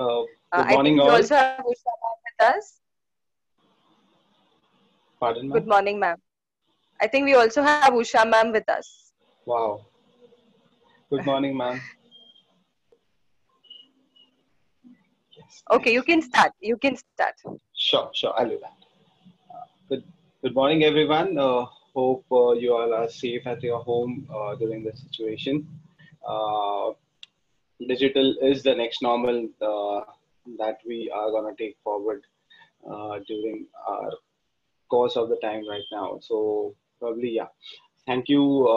Good I think morning, we all. also have Usha ma'am with us. Pardon, ma'am. Good morning, ma'am. I think we also have Usha ma'am with us. Wow. Good morning, ma'am. Yes, Okay, you thanks. can start. You can start. Sure, I'll do that. Good, good morning, everyone. Hope you all are safe at your home during this situation. Uh, Digital is the next normal that we are going to take forward during our course of the time right now. So, probably, yeah. Thank you,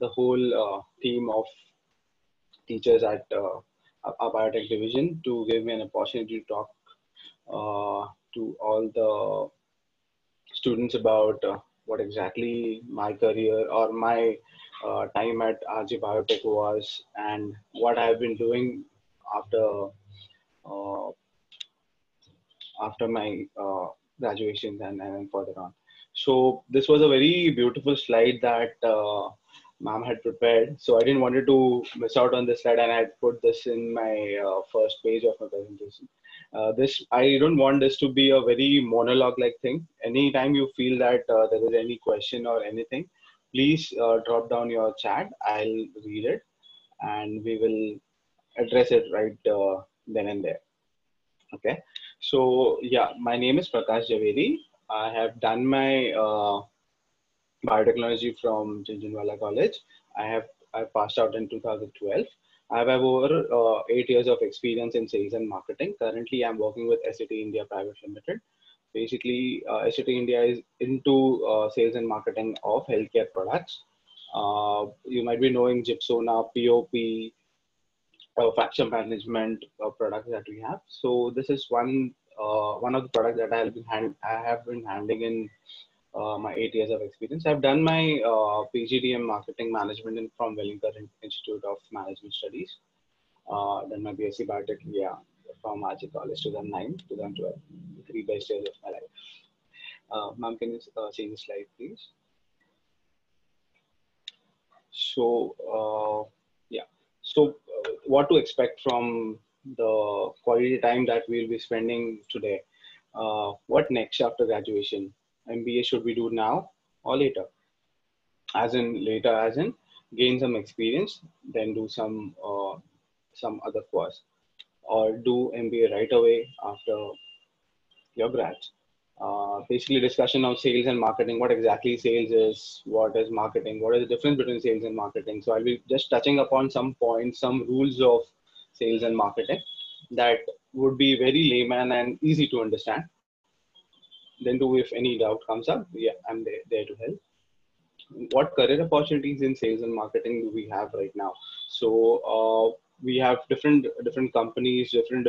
the whole team of teachers at our biotech division to give me an opportunity to talk to all the students about what exactly my career or my time at RJ Biotech was and what I've been doing after uh, after my graduation and further on. So this was a very beautiful slide that ma'am had prepared. So I didn't wanted to miss out on this slide, and I had put this in my first page of my presentation. This I don't want this to be a very monologue-like thing. Anytime you feel that there is any question or anything, please drop down your chat. I'll read it, and we will address it right then and there. Okay. So yeah, my name is Prakash Javeri. I have done my biotechnology from Jinjanwala College. I passed out in 2012. I have over 8 years of experience in sales and marketing. Currently, I'm working with SAT India Private Limited. Basically, SAT India is into sales and marketing of healthcare products. You might be knowing Gypsona, POP, fracture management products that we have. So this is one of the products that I have been handling in my 8 years of experience. I've done my PGDM marketing management from Wellington Institute of Management Studies. Then my BSc Biotech, yeah, from RJ College 2009, 2012, 3 best years of my life. Ma'am, can you see the slide, please? So, yeah. So, what to expect from the quality time that we'll be spending today? What next after graduation? MBA should we do now or later? As in later, as in gain some experience, then do some other course, or do MBA right away after your grad. Basically, discussion of sales and marketing. What exactly sales is? What is marketing? What is the difference between sales and marketing? So I'll be just touching upon some points, some rules of sales and marketing that would be very layman and easy to understand. Then, do if any doubt comes up, yeah, I'm there to help. What career opportunities in sales and marketing do we have right now? So we have different companies, different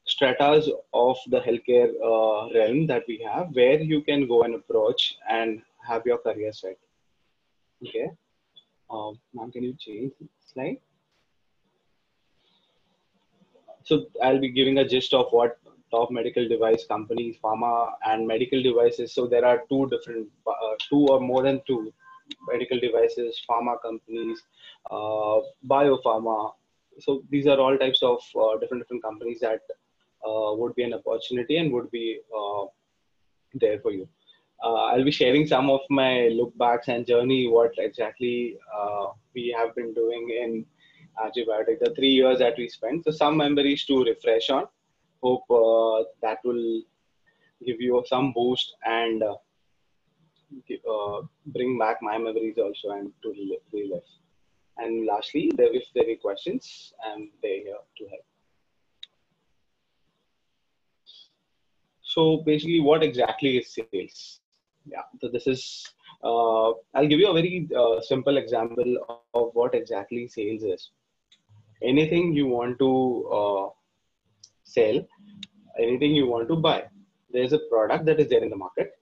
stratas of the healthcare realm that we have, where you can go and approach and have your career set. Okay. Ma'am, can you change the slide? So I'll be giving a gist of what top medical device companies, pharma and medical devices. So there are two or more than two medical devices, pharma companies, biopharma. So these are all types of different companies that would be an opportunity and would be there for you. I'll be sharing some of my look backs and journey, what exactly we have been doing in RJ Biotech, the 3 years that we spent. So some memories to refresh on. Hope that will give you some boost and bring back my memories also and to relive. And lastly, if there are questions, I'm there here to help. So basically, what exactly is sales? Yeah, so this is. I'll give you a very simple example of what exactly sales is. Anything you want to sell, anything you want to buy. There's a product that is there in the market.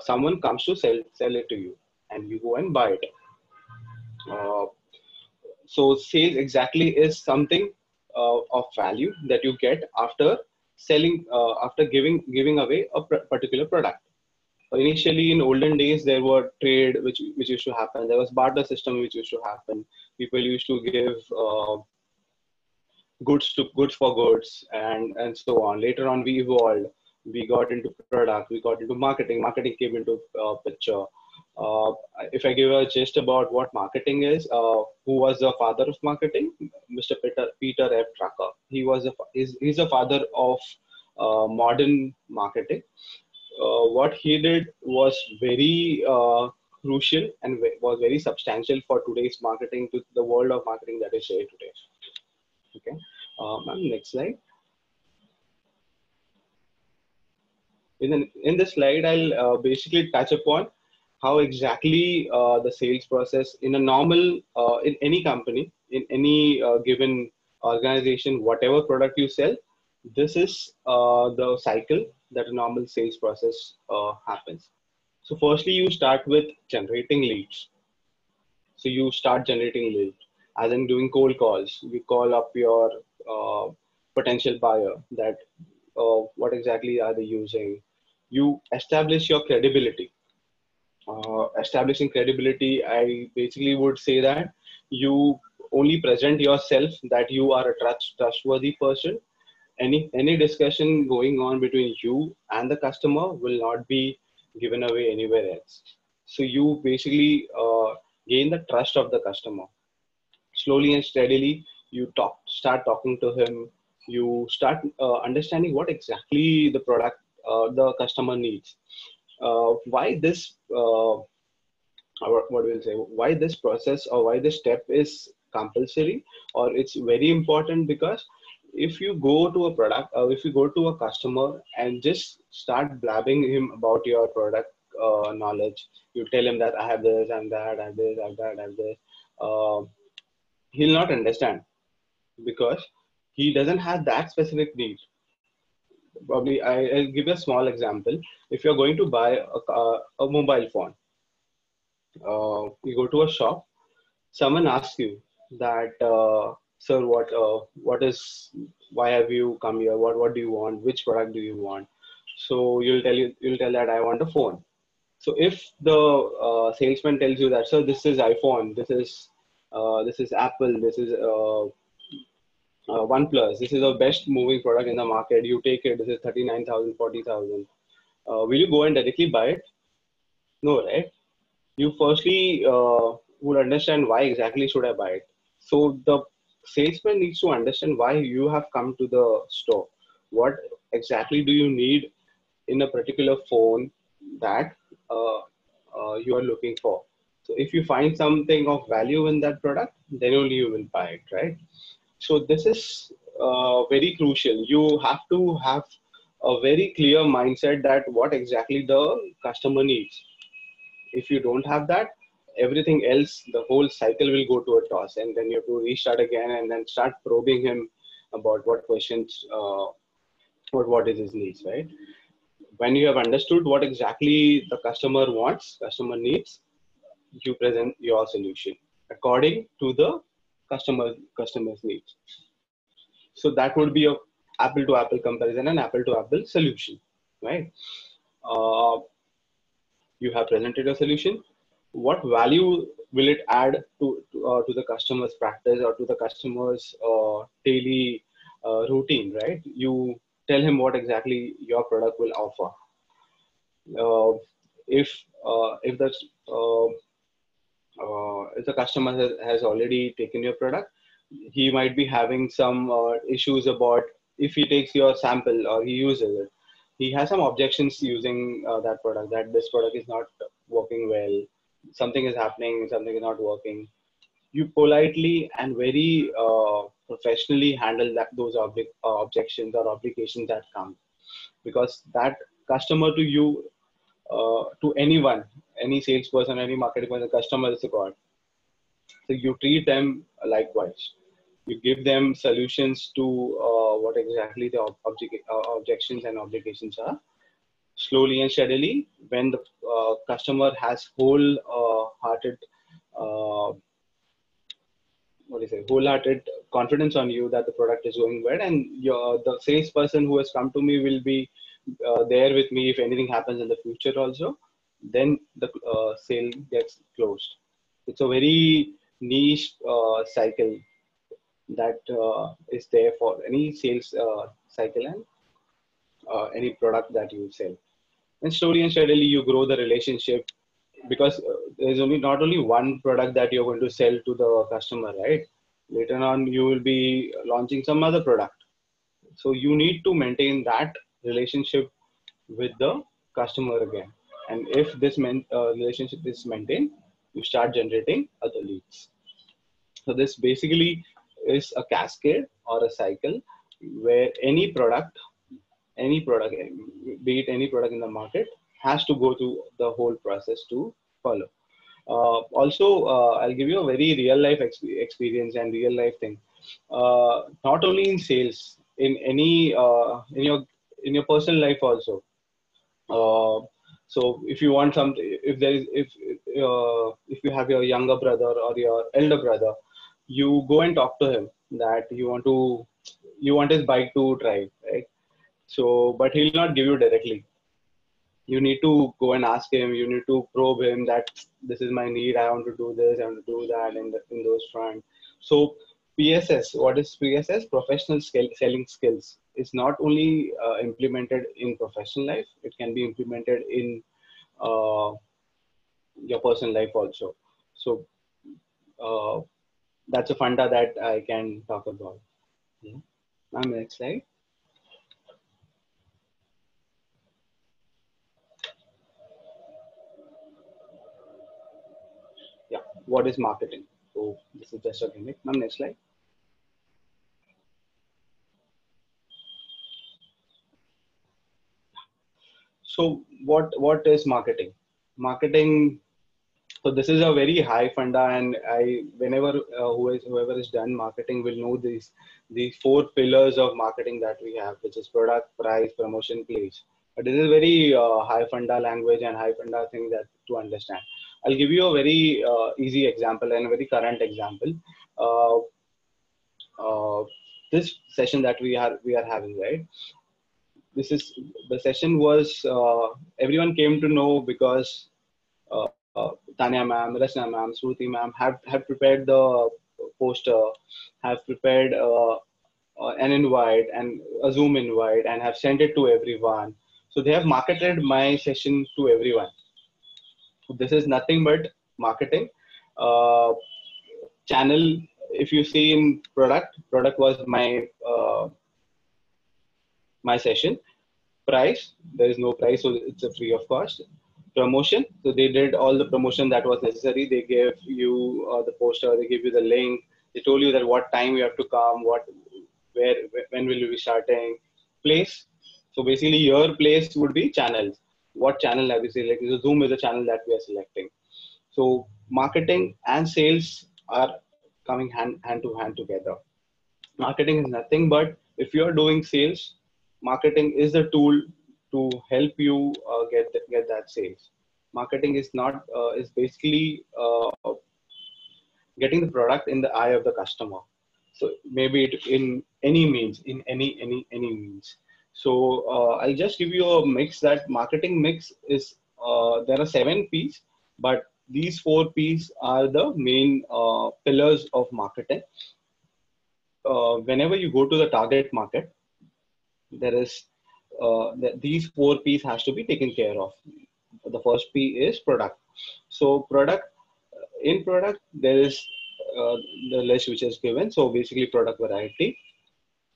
Someone comes to sell it to you, and you go and buy it. Uh, so sales exactly is something of value that you get after selling, after giving away a particular product. Initially, in olden days, there were trade which used to happen. There was barter system which used to happen. People used to give goods for goods, and so on. Later on, we evolved. We got into product. We got into marketing. Marketing came into picture. Uh, if I give a gist about what marketing is, who was the father of marketing? Mr. Peter F. Drucker. He's a father of modern marketing. What he did was very crucial and was very substantial for today's marketing, to the world of marketing that is there today. Okay, ma'am, next slide. In this slide, I'll basically touch upon how exactly the sales process in a normal, in any company, in any given organization, whatever product you sell, this is the cycle that a normal sales process happens. So firstly, you start with generating leads. So you start generating leads, as in doing cold calls. You call up your potential buyer that what exactly are they using. You establish your credibility. Establishing credibility, I basically would say that you only present yourself that you are a trustworthy person. Any discussion going on between you and the customer will not be given away anywhere else. So you basically gain the trust of the customer. Slowly and steadily, you start talking to him. You start understanding what exactly the product the customer needs. Why this? What we'll say? Why this process or why this step is compulsory or it's very important? Because if you go to a product, if you go to a customer and just start blabbing him about your product knowledge, you tell him that I have this and that, I have this, I have that, I have this. Uh, he'll not understand because he doesn't have that specific need. Probably, I'll give you a small example. If you're going to buy a mobile phone, you go to a shop, someone asks you that, sir, what is, why have you come here? What do you want? Which product do you want? So you'll tell that I want a phone. So if the salesman tells you that, sir, this is iPhone, this is Apple, this is OnePlus, this is the best moving product in the market. You take it. This is 39,000, 40,000. Will you go and directly buy it? No, right? You firstly would understand why exactly should I buy it. So the salesman needs to understand why you have come to the store. What exactly do you need in a particular phone that you are looking for? So if you find something of value in that product, then only you will buy it, right? So this is very crucial. You have to have a very clear mindset that what exactly the customer needs. If you don't have that, everything else, the whole cycle will go to a toss, and then you have to restart again and then start probing him about what questions, what is his needs, right? When you have understood what exactly the customer wants, customer needs, you present your solution according to the customer's needs. So that would be a apple to apple comparison and apple to apple solution, right? Uh, you have presented a solution. What value will it add to the customer's practice or to the customer's daily routine, right? You tell him what exactly your product will offer. Uh, if the if the customer has already taken your product, he might be having some issues about if he takes your sample or he uses it. He has some objections using that product, that this product is not working well, something is happening, something is not working. You politely and very professionally handle those objections or obligations that come, because that customer to you, to anyone, any salesperson, any marketing person, customer is a god. So you treat them likewise. You give them solutions to what exactly the objections and obligations are. Slowly and steadily, when the customer has wholehearted, wholehearted confidence on you that the product is going well, and the salesperson who has come to me will be there with me if anything happens in the future also, then the sale gets closed. It's a very niche cycle. that is there for any sales cycle and any product that you sell. And slowly and steadily you grow the relationship, because there's only not only one product that you're going to sell to the customer, right? Later on you will be launching some other product, so you need to maintain that relationship with the customer again. And if this relationship is maintained, you start generating other leads. So this basically is a cascade or a cycle where any product, be it any product in the market, has to go through the whole process to follow. I'll give you a very real life experience and real life thing. Not only in sales, in any in your personal life also. So if you want something, if you have your younger brother or your elder brother, you go and talk to him that you want his bike to drive, right? So, but he'll not give you directly. You need to go and ask him. You need to probe him that this is my need. I want to do this. I want to do that in those fronts. So PSS, what is PSS? Professional selling skills is not only implemented in professional life. It can be implemented in uh, your personal life also. So uh, that's a funda that I can talk about. Yeah. Ma'am, next slide. Yeah. What is marketing? So this is just a gimmick. Ma'am, next slide. So what is marketing? Marketing. So this is a very high funda, and I whenever whoever is done marketing will know these four pillars of marketing that we have, which is product, price, promotion, place. But this is very high funda language and high funda thing that to understand. I'll give you a very easy example and a very current example. Uh, this session that we are having, right? This is the session was everyone came to know because Tanya ma'am, Rasna ma'am, Shruti ma'am have prepared the poster, have prepared an invite and a Zoom invite, and have sent it to everyone. So they have marketed my session to everyone. So this is nothing but marketing. Uh, Channel, if you see in product was my session. Price, there is no price, so it's a free of cost. Promotion, so they did all the promotion that was necessary. They gave you the poster, they gave you the link, they told you that what time you have to come, where, when will you be starting. Place, so basically your place would be channels. What channel have you selected? So Zoom is a channel that we are selecting. So marketing and sales are coming hand to hand together. Marketing is nothing but if you're doing sales, marketing is the tool to help you get that sales. Marketing is not is basically getting the product in the eye of the customer. So maybe it in any means, in any means. So I'll just give you a mix. That marketing mix is there are 7 P's, but these 4 P's are the main pillars of marketing. Whenever you go to the target market, there is these 4 P's has to be taken care of. The first P is product. So product, in product there is the list which is given. So basically product variety,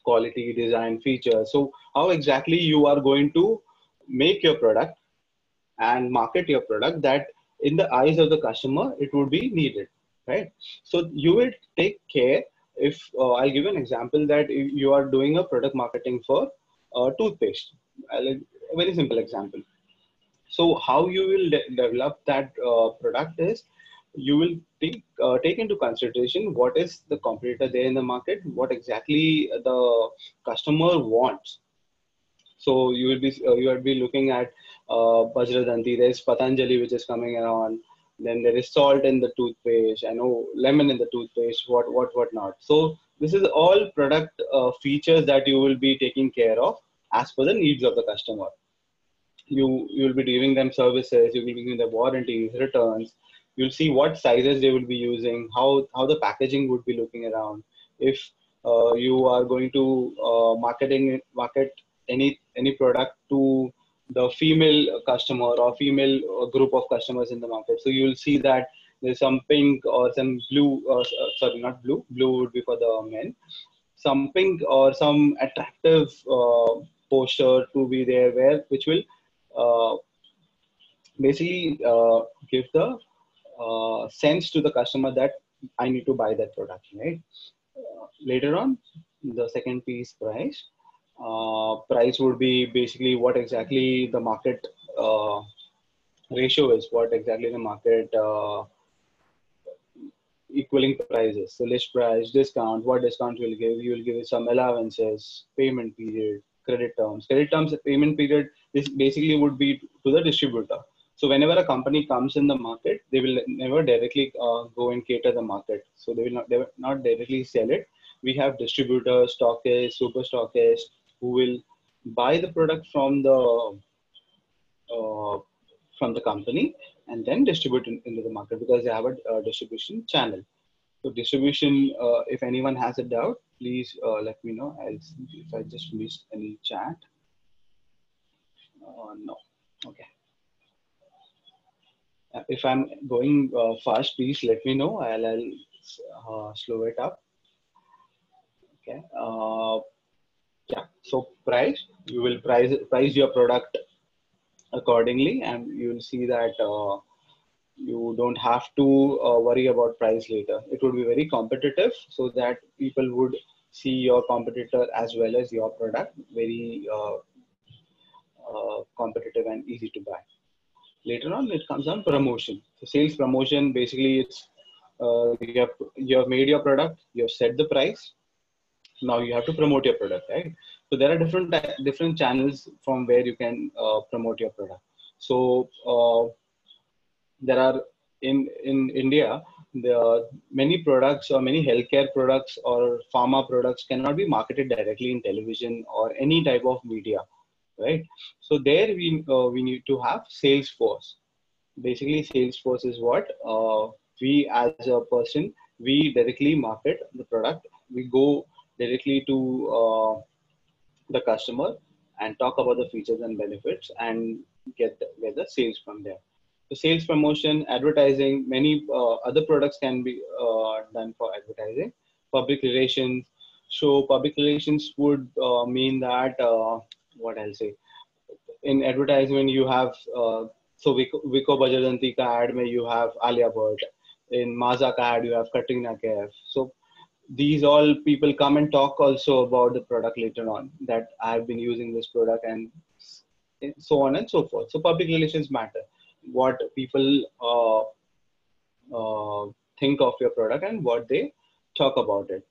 quality, design, feature. So how exactly you are going to make your product and market your product that in the eyes of the customer it would be needed, right? So you will take care. If I'll give you an example that if you are doing a product marketing for toothpaste, a very simple example. So how you will develop that product is you will take into consideration what is the competitor there in the market, what exactly the customer wants. So you will be looking at Bajradanti. There's Patanjali which is coming around. Then there is salt in the toothpaste. I know lemon in the toothpaste. What not. So this is all product features that you will be taking care of as per the needs of the customer. You will be giving them services. You will be giving them warranties, returns. You'll see what sizes they will be using, how the packaging would be looking around. If you are going to market any product to the female customer or female group of customers in the market. So you will see that there's some pink or some blue, sorry, not blue. Blue would be for the men. Some pink or some attractive poster to be there, where which will uh, basically give the sense to the customer that I need to buy that product, right? Later on, the second piece, price. Price would be basically what exactly the market ratio is, what exactly the market equaling prices. So list price, discount, what discount you will give. You will give some allowances, payment period, credit terms. Credit terms, payment period, this basically would be to the distributor. So whenever a company comes in the market, they will never directly go and cater the market. So they will not directly sell it. We have distributors, stockists, super stockists who will buy the product uh, from the company and then distribute into the market because they have a distribution channel. So distribution, if anyone has a doubt, please let me know. I'll see if I just missed any chat. No. Okay. If I'm going fast, please let me know. I'll slow it up. Okay. Yeah. So price, you will price your product accordingly, and you will see that you don't have to worry about price later. It would be very competitive so that people would see your competitor as well as your product very competitive and easy to buy. Later on, it comes on promotion. So sales promotion, basically it's you have made your product, you have set the price. Now you have to promote your product, right? So there are different channels from where you can promote your product. So there are in India, the many products or many healthcare products or pharma products cannot be marketed directly in television or any type of media, right? So there we need to have sales force. Basically, sales force is what we as a person, we directly market the product. We go directly to the customer and talk about the features and benefits and get the sales from there. So sales promotion, advertising, many other products can be done for advertising. Public relations. So public relations would mean that what I'll say, in advertisement you have so Vico Bajajanti ka ad mein you have Alia Bhatt. In Maza ka ad you have Katrina Kaif. So these all people come and talk also about the product later on, that I have been using this product and so on and so forth. So public relations matter. What people think of your product and what they talk about it.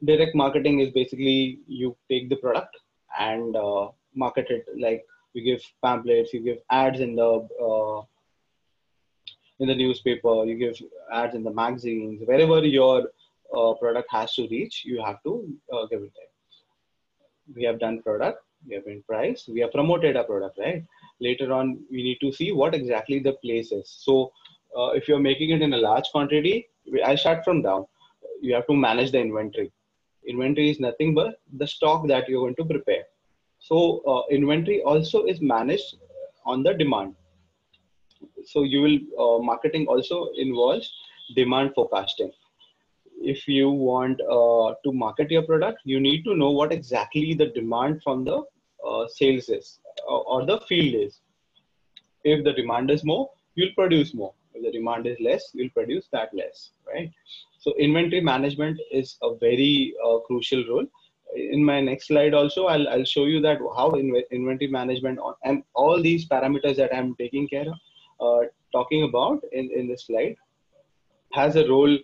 Direct marketing is basically you take the product and market it, like you give pamphlets, you give ads in the newspaper, you give ads in the magazines, wherever your product has to reach, you have to give it there. We have done product, we have been priced, we have promoted a product, right? Later on, we need to see what exactly the place is. So if you're making it in a large quantity, I start from down. You have to manage the inventory. Inventory is nothing but the stock that you're going to prepare. So inventory also is managed on the demand. So you will marketing also involves demand forecasting. If you want to market your product, you need to know what exactly the demand from the sales is or the field is. If the demand is more, you'll produce more. If the demand is less, you'll produce that less, right? So inventory management is a very crucial role. In my next slide also, I'll show you that how inventory management and all these parameters that I'm taking care of, talking about in this slide, has a role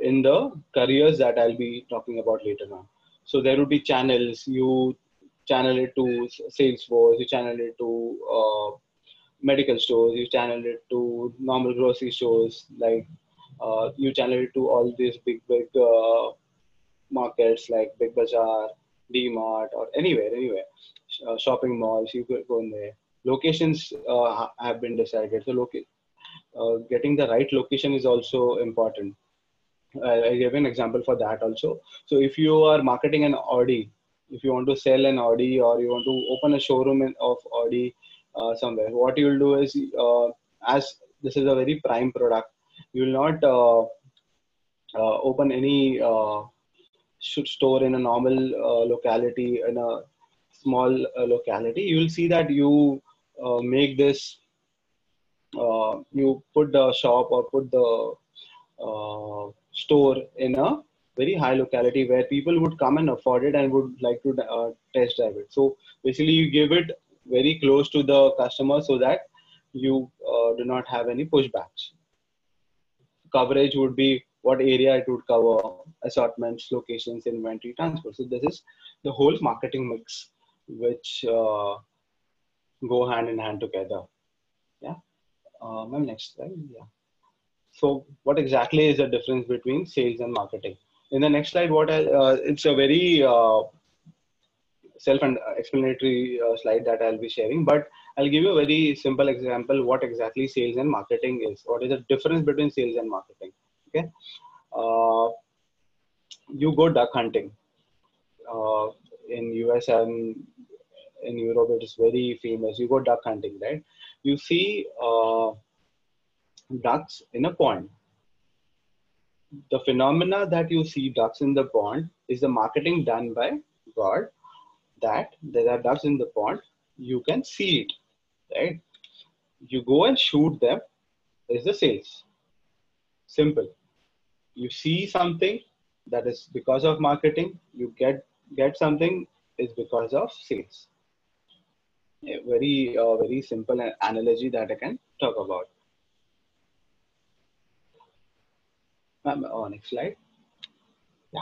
in the careers that I'll be talking about later on. So there will be channels. You channel it to Salesforce, you channel it to medical stores, you channel it to normal grocery stores, like you channel it to all these big markets like Big Bazaar, D-Mart, or anywhere. Shopping malls, you could go in there. Locations have been decided. So getting the right location is also important. I give an example for that also. So if you are marketing an Audi, if you want to sell an Audi or you want to open a showroom of Audi somewhere, what you will do is, as this is a very prime product, you will not open any store in a normal locality, in a small locality. You will see that you make this, you put the shop or put the store in a very high locality where people would come and afford it and would like to test drive it. So basically, you give it very close to the customer so that you do not have any pushbacks. Coverage would be what area it would cover, assortments, locations, inventory, transport. So this is the whole marketing mix, which go hand in hand together. Yeah. My next slide. Yeah. So what exactly is the difference between sales and marketing? In the next slide, it's a very self-explanatory slide that I'll be sharing, but I'll give you a very simple example what exactly sales and marketing is. What is the difference between sales and marketing? Okay, uh, you go duck hunting uh, in US and in Europe. It is very famous. You go duck hunting, right? You see ducks in a pond. The phenomena that you see ducks in the pond is the marketing done by God, that there are ducks in the pond. You can see it, right? You go and shoot them is the sales. Simple. You see something, that is because of marketing. You get something is because of sales. A very simple analogy that I can talk about. Next slide. Yeah.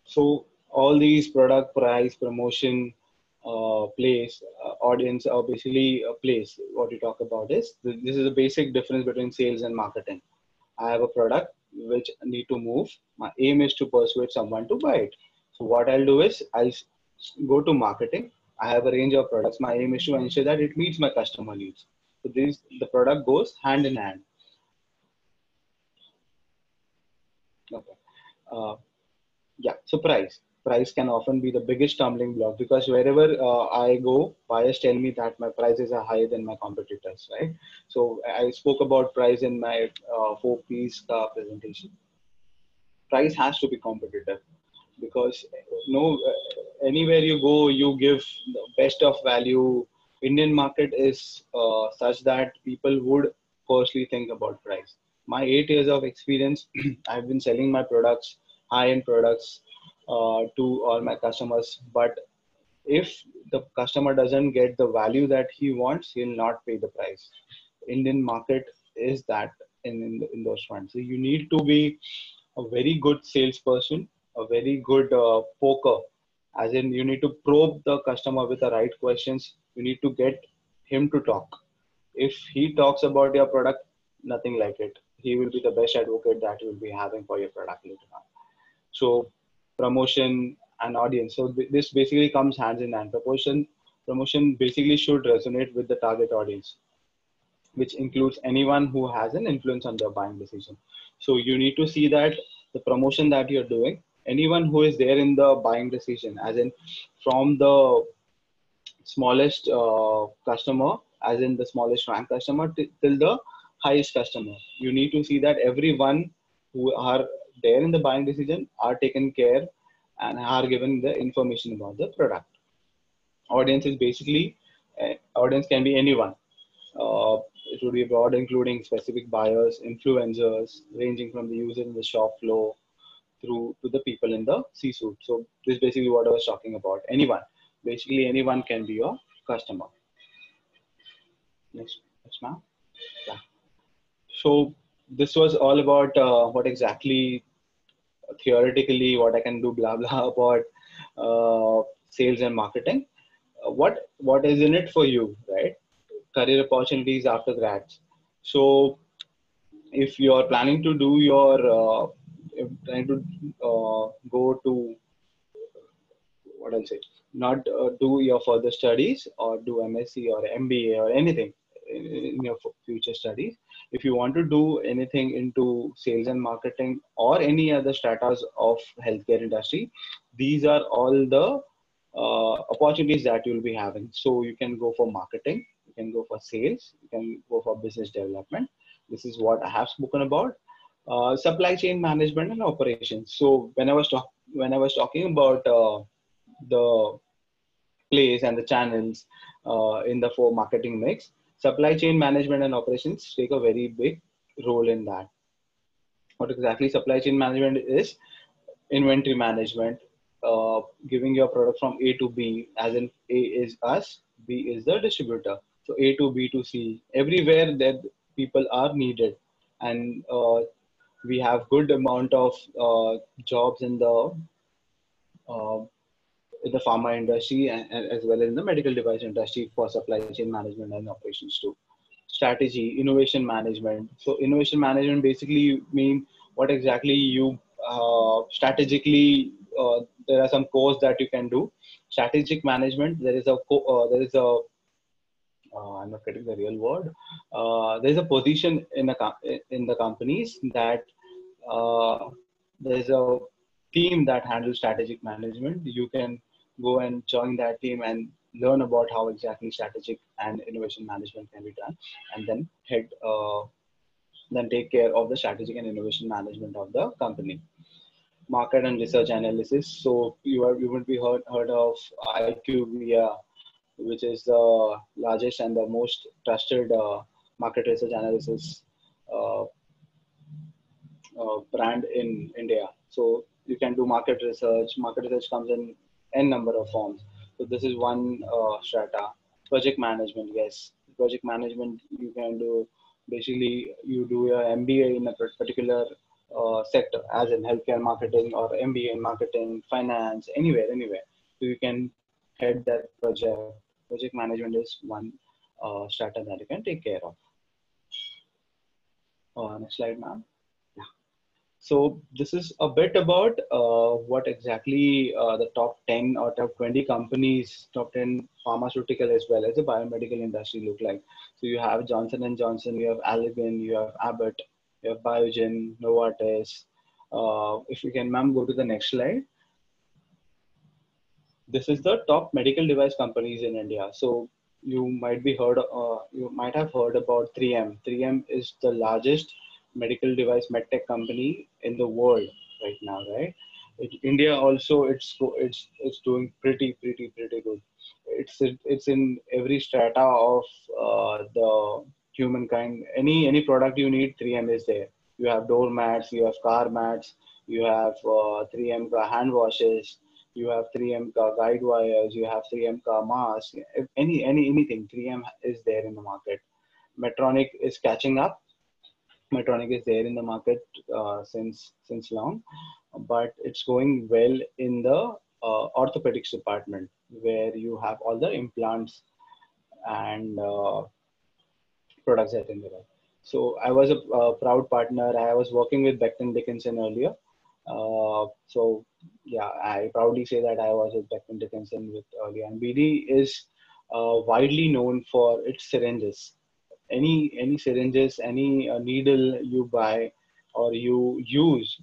So all these product, price, promotion, place, audience, or basically a place. What we talk about is this is a basic difference between sales and marketing. I have a product which I need to move. My aim is to persuade someone to buy it. So what I'll do is go to marketing. I have a range of products. My aim is to ensure that it meets my customer needs. So the product goes hand in hand. Okay. Uh, Yeah, so price can often be the biggest stumbling block, because wherever I go, buyers tell me that my prices are higher than my competitors, right? So I spoke about price in my 4 piece presentation. Price has to be competitive, because no, anywhere you go, you give the best of value. Indian market is such that people would firstly think about price. My 8 years of experience, I've been selling my products, high-end products, to all my customers. But if the customer doesn't get the value that he wants, he'll not pay the price. Indian market is that in those funds. So you need to be a very good salesperson, a very good poker, as in you need to probe the customer with the right questions. You need to get him to talk. If he talks about your product, nothing like it. He will be the best advocate that you will be having for your product later on. So promotion and audience. So this basically comes hands in hand. Promotion basically should resonate with the target audience, which includes anyone who has an influence on their buying decision. So you need to see that the promotion that you're doing, anyone who is there in the buying decision, as in from the smallest customer, as in the smallest rank customer, till the highest customer. You need to see that everyone who are there in the buying decision are taken care and are given the information about the product. Audience is basically, audience can be anyone. It would be broad, including specific buyers, influencers, ranging from the user in the shop floor through to the people in the C-suite. So this is basically what I was talking about. Anyone, basically anyone can be your customer. Next ma'am. Yeah. So this was all about what exactly theoretically what I can do, blah blah, about sales and marketing. What is in it for you, right? Career opportunities after grads. So if you are planning to do your if trying to go to, what I'll say, not do your further studies or do MSc or MBA or anything in your future studies, If you want to do anything into sales and marketing or any other stratas of healthcare industry, these are all the opportunities that you'll be having. So you can go for marketing, you can go for sales, you can go for business development. This is what I have spoken about. Supply chain management and operations. So when I was talking about the place and the channels in the four marketing mix, supply chain management and operations take a very big role in that. What exactly supply chain management is? Inventory management, giving your product from A to B, as in A is us, B is the distributor. So A to B to C, everywhere that people are needed. And we have good amount of jobs uh, in the pharma industry and as well as in the medical device industry for supply chain management and operations too. Strategy, innovation management. So innovation management basically mean what exactly you strategically. There are some course that you can do. Strategic management. I'm not getting the real word. There is a position in the companies that there's a team that handles strategic management. You can go and join that team and learn about how exactly strategic and innovation management can be done, and then take care of the strategic and innovation management of the company. Market and research analysis. So you would be heard of IQVIA, which is the largest and the most trusted market research analysis uh, brand in India. So you can do market research. Market research comes in n number of forms. So this is one strata. Project management, yes. Project management you can do. Basically, you do your MBA in a particular sector, as in healthcare marketing or MBA in marketing, finance, anywhere. So you can head that project. Project management is one strata that you can take care of. Next slide, ma'am. So this is a bit about what exactly the top 10 or top 20 companies, top 10 pharmaceutical as well as the biomedical industry look like. So you have Johnson and Johnson, you have Allergan, you have Abbott, you have Biogen, Novartis. If you can, ma'am, go to the next slide. This is the top medical device companies in India. So you might have heard about 3M. 3M is the largest medical device medtech company in the world right now, right? India also it's doing pretty good. It's in every strata of the humankind. Any product you need, 3M is there. You have doormats, you have car mats, you have 3M hand washes, you have 3M guide wires, you have 3M masks, anything, 3M is there in the market. Medtronic is catching up. Medtronic is there in the market since long, but it's going well in the orthopedics department where you have all the implants and products that in there. So I was a proud partner. I was working with Becton Dickinson earlier. So yeah, I proudly say that I was with Becton Dickinson with earlier. And BD is widely known for its syringes. Any syringes, any needle you buy or you use,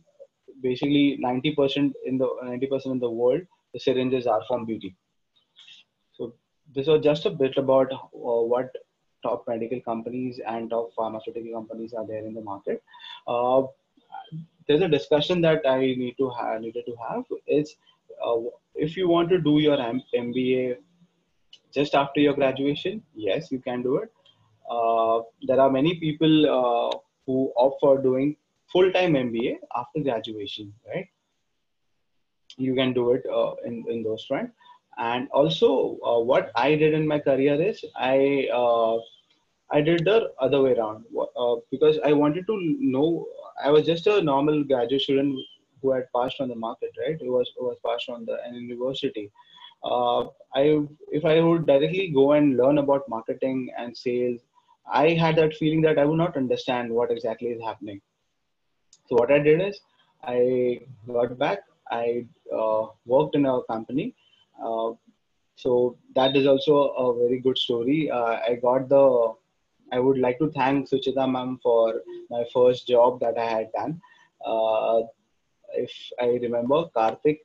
basically 90% in the world, the syringes are from BD. So this was just a bit about what top medical companies and top pharmaceutical companies are there in the market. Uh, there's a discussion that I needed to have is if you want to do your MBA just after your graduation, yes, you can do it. There are many people who opt for doing full-time MBA after graduation, right? You can do it in those front. And also, what I did in my career is I did the other way around because I wanted to know. I was just a normal graduate student who had passed on the market, right? Who was passed on the an university. If I would directly go and learn about marketing and sales, I had that feeling that I would not understand what exactly is happening. So what I did is I got back. I worked in a company. Uh, so that is also a very good story. I got the I would like to thank Suchita ma'am for my first job that I had done. Uh, if I remember, Karthik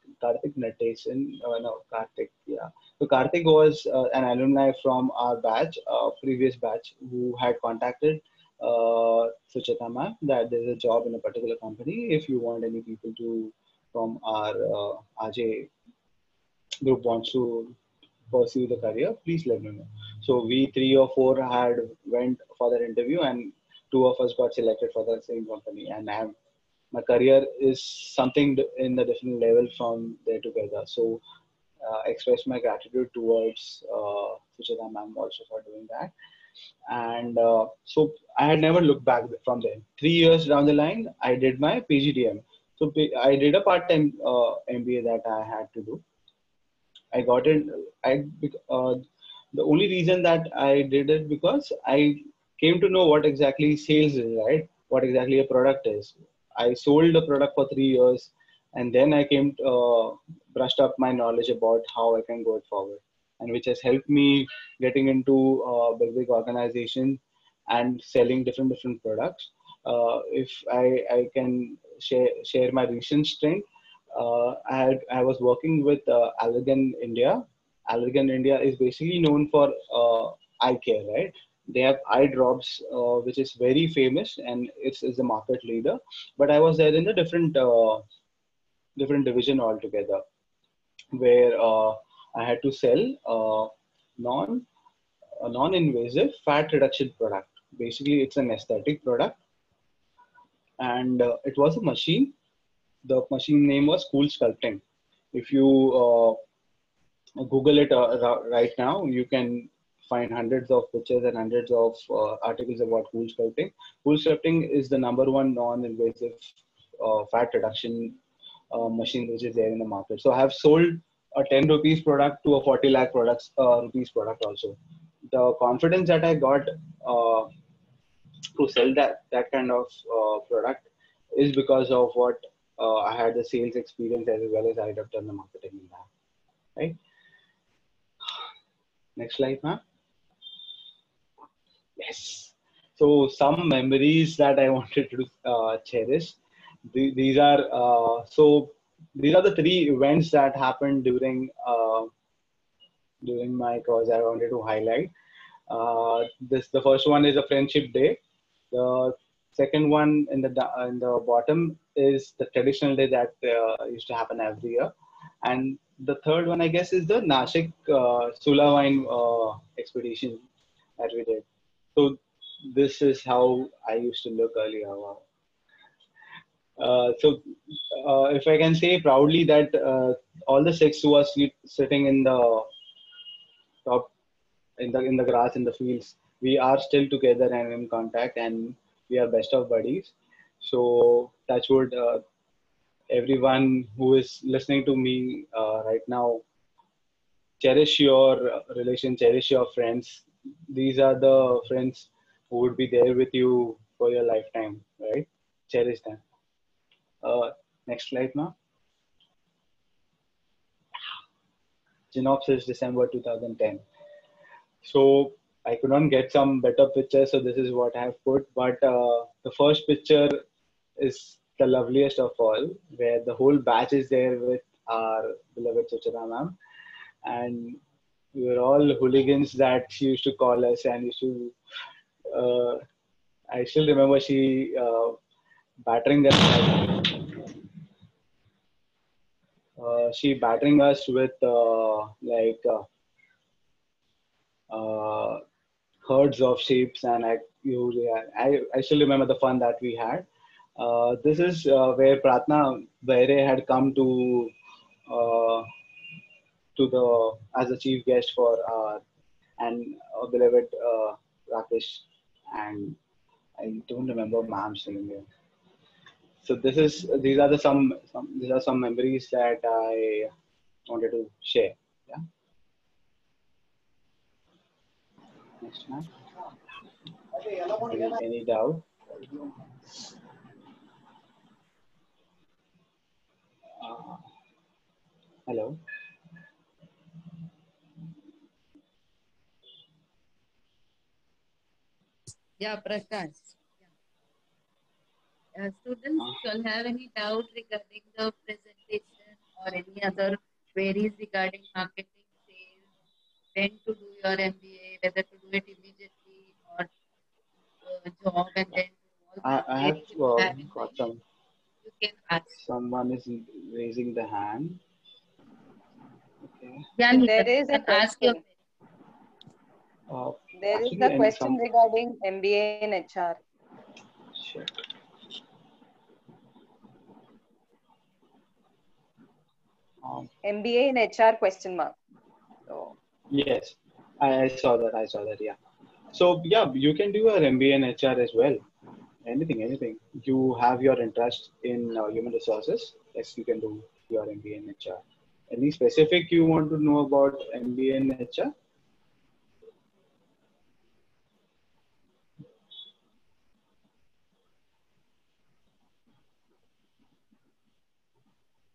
Natesan, no, Karthik, yeah. So Karthik was an alumni from our batch, previous batch, who had contacted Suchita ma'am that there's a job in a particular company. If you want any people to from our RJ group wants to pursue the career, please let me know. So we three or four had went for that interview, and two of us got selected for the same company. And my career is something in a different level from there together. So express my gratitude towards Suchita ma'am also for doing that. And so I had never looked back from there. 3 years down the line, I did my PGDM. So I did a part-time MBA that I had to do. I got it. The only reason that I did it because I came to know what exactly sales is, right? What exactly a product is. I sold the product for 3 years, and then I came brushed up my knowledge about how I can go it forward, and which has helped me getting into big organization and selling different products. If I can share my recent strength, I was working with Allergan India. Allergan India is basically known for eye care, right? They have eye drops, which is very famous, and it's a market leader. But I was there in a different division altogether, where I had to sell non a non-invasive fat reduction product. Basically, it's an aesthetic product, and it was a machine. The machine name was Cool Sculpting. If you Google it right now, you can find hundreds of pictures and hundreds of articles about Cool Sculpting. Cool Sculpting is the number one non-invasive fat reduction machine which is there in the market. So I have sold a 10 rupees product to a 40 lakh rupees product also. The confidence that I got to sell that kind of product is because of what I had the sales experience as well as I had done the marketing in that. Right. Next slide, ma'am. Yes. So some memories that I wanted to cherish. These are these are the three events that happened during my course. I wanted to highlight. The first one is a friendship day. The second one in the bottom is the traditional day that used to happen every year, and the third one I guess is the Nashik Sula wine expedition that we did. So this is how I used to look earlier. If I can say proudly that all the six who are sitting in the top in the grass in the fields, we are still together and in contact, and we are best of buddies. So touch wood, everyone who is listening to me right now, cherish your relation, cherish your friends. These are the friends who would be there with you for your lifetime, right? Cherish them. Next slide, now. Synopsis December 2010. So I could not get some better pictures, so this is what I have put. But the first picture is the loveliest of all, where the whole batch is there with our beloved Suchita ma'am, and we were all hooligans that she used to call us, and used to. I still remember she battering us. She battering us with uh, herds of sheep, and I still remember the fun that we had. This is where Pratna Behre had come uh, to the as a chief guest for and our beloved Rakesh, and I don't remember ma'am's name here. So these are these are some memories that I wanted to share. Yeah. Next, ma'am. Any doubt? Uh, Hello. Yeah, Prakash. Students shall have any doubt regarding the presentation or any other queries regarding marketing, sales, when to do your MBA, whether to do it immediately or job and then do all these I have queries. If you have in got mind, some. you can ask. Someone is raising the hand. Okay. Yeah, There Neetat, you is a can ask your question. query. Uh, There is Actually, a and question some. regarding MBA in HR. Shit. Um, MBA in HR question mark. So yes, I saw that. I saw that. Yeah. So yeah, you can do your MBA in HR as well. Anything. You have your interest in human resources. Yes, you can do your MBA in HR. Any specific you want to know about MBA in HR?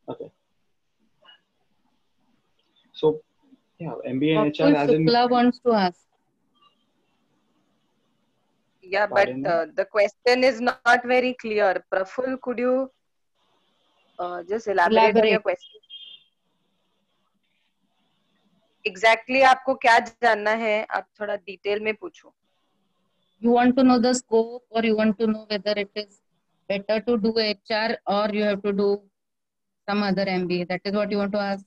Okay. So yeah, MBA in HR Praful as in, Shukla wants to ask. yeah, but pardon me. the question is not very clear. Praful, could you just elaborate on your Elaborate. question? Exactly आपको क्या जानना है? आप थोड़ा detail में पूछो. You want to know the scope or you want to know whether it is better to do HR or you have to do some other MBA. That is what you want to ask.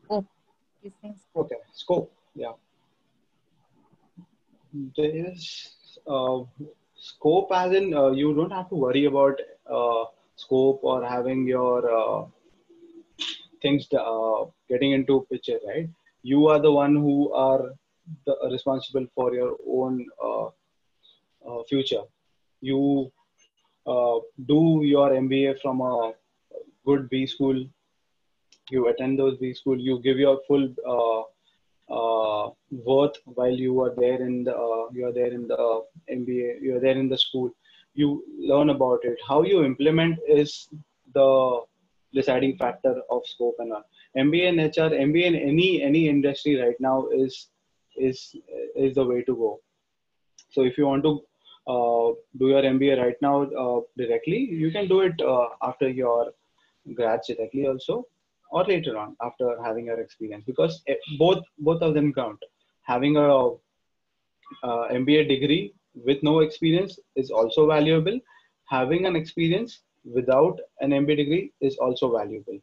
Scope. He's saying scope. Okay, scope. Yeah, there is scope as in you don't have to worry about scope or having your things getting into picture, right? You are the one who are responsible for your own future. You do your MBA from a good B school. You attend those B school. You give your full worth while you are there in the you are there in the MBA. You are there in the school. You learn about it. How you implement is the deciding factor of scope and all. MBA in HR, MBA in any industry right now is is the way to go. So if you want to do your MBA right now directly, you can do it after your grads directly also, or later on after having your experience, because both of them count. Having a MBA degree with no experience is also valuable. Having an experience without an MBA degree is also valuable.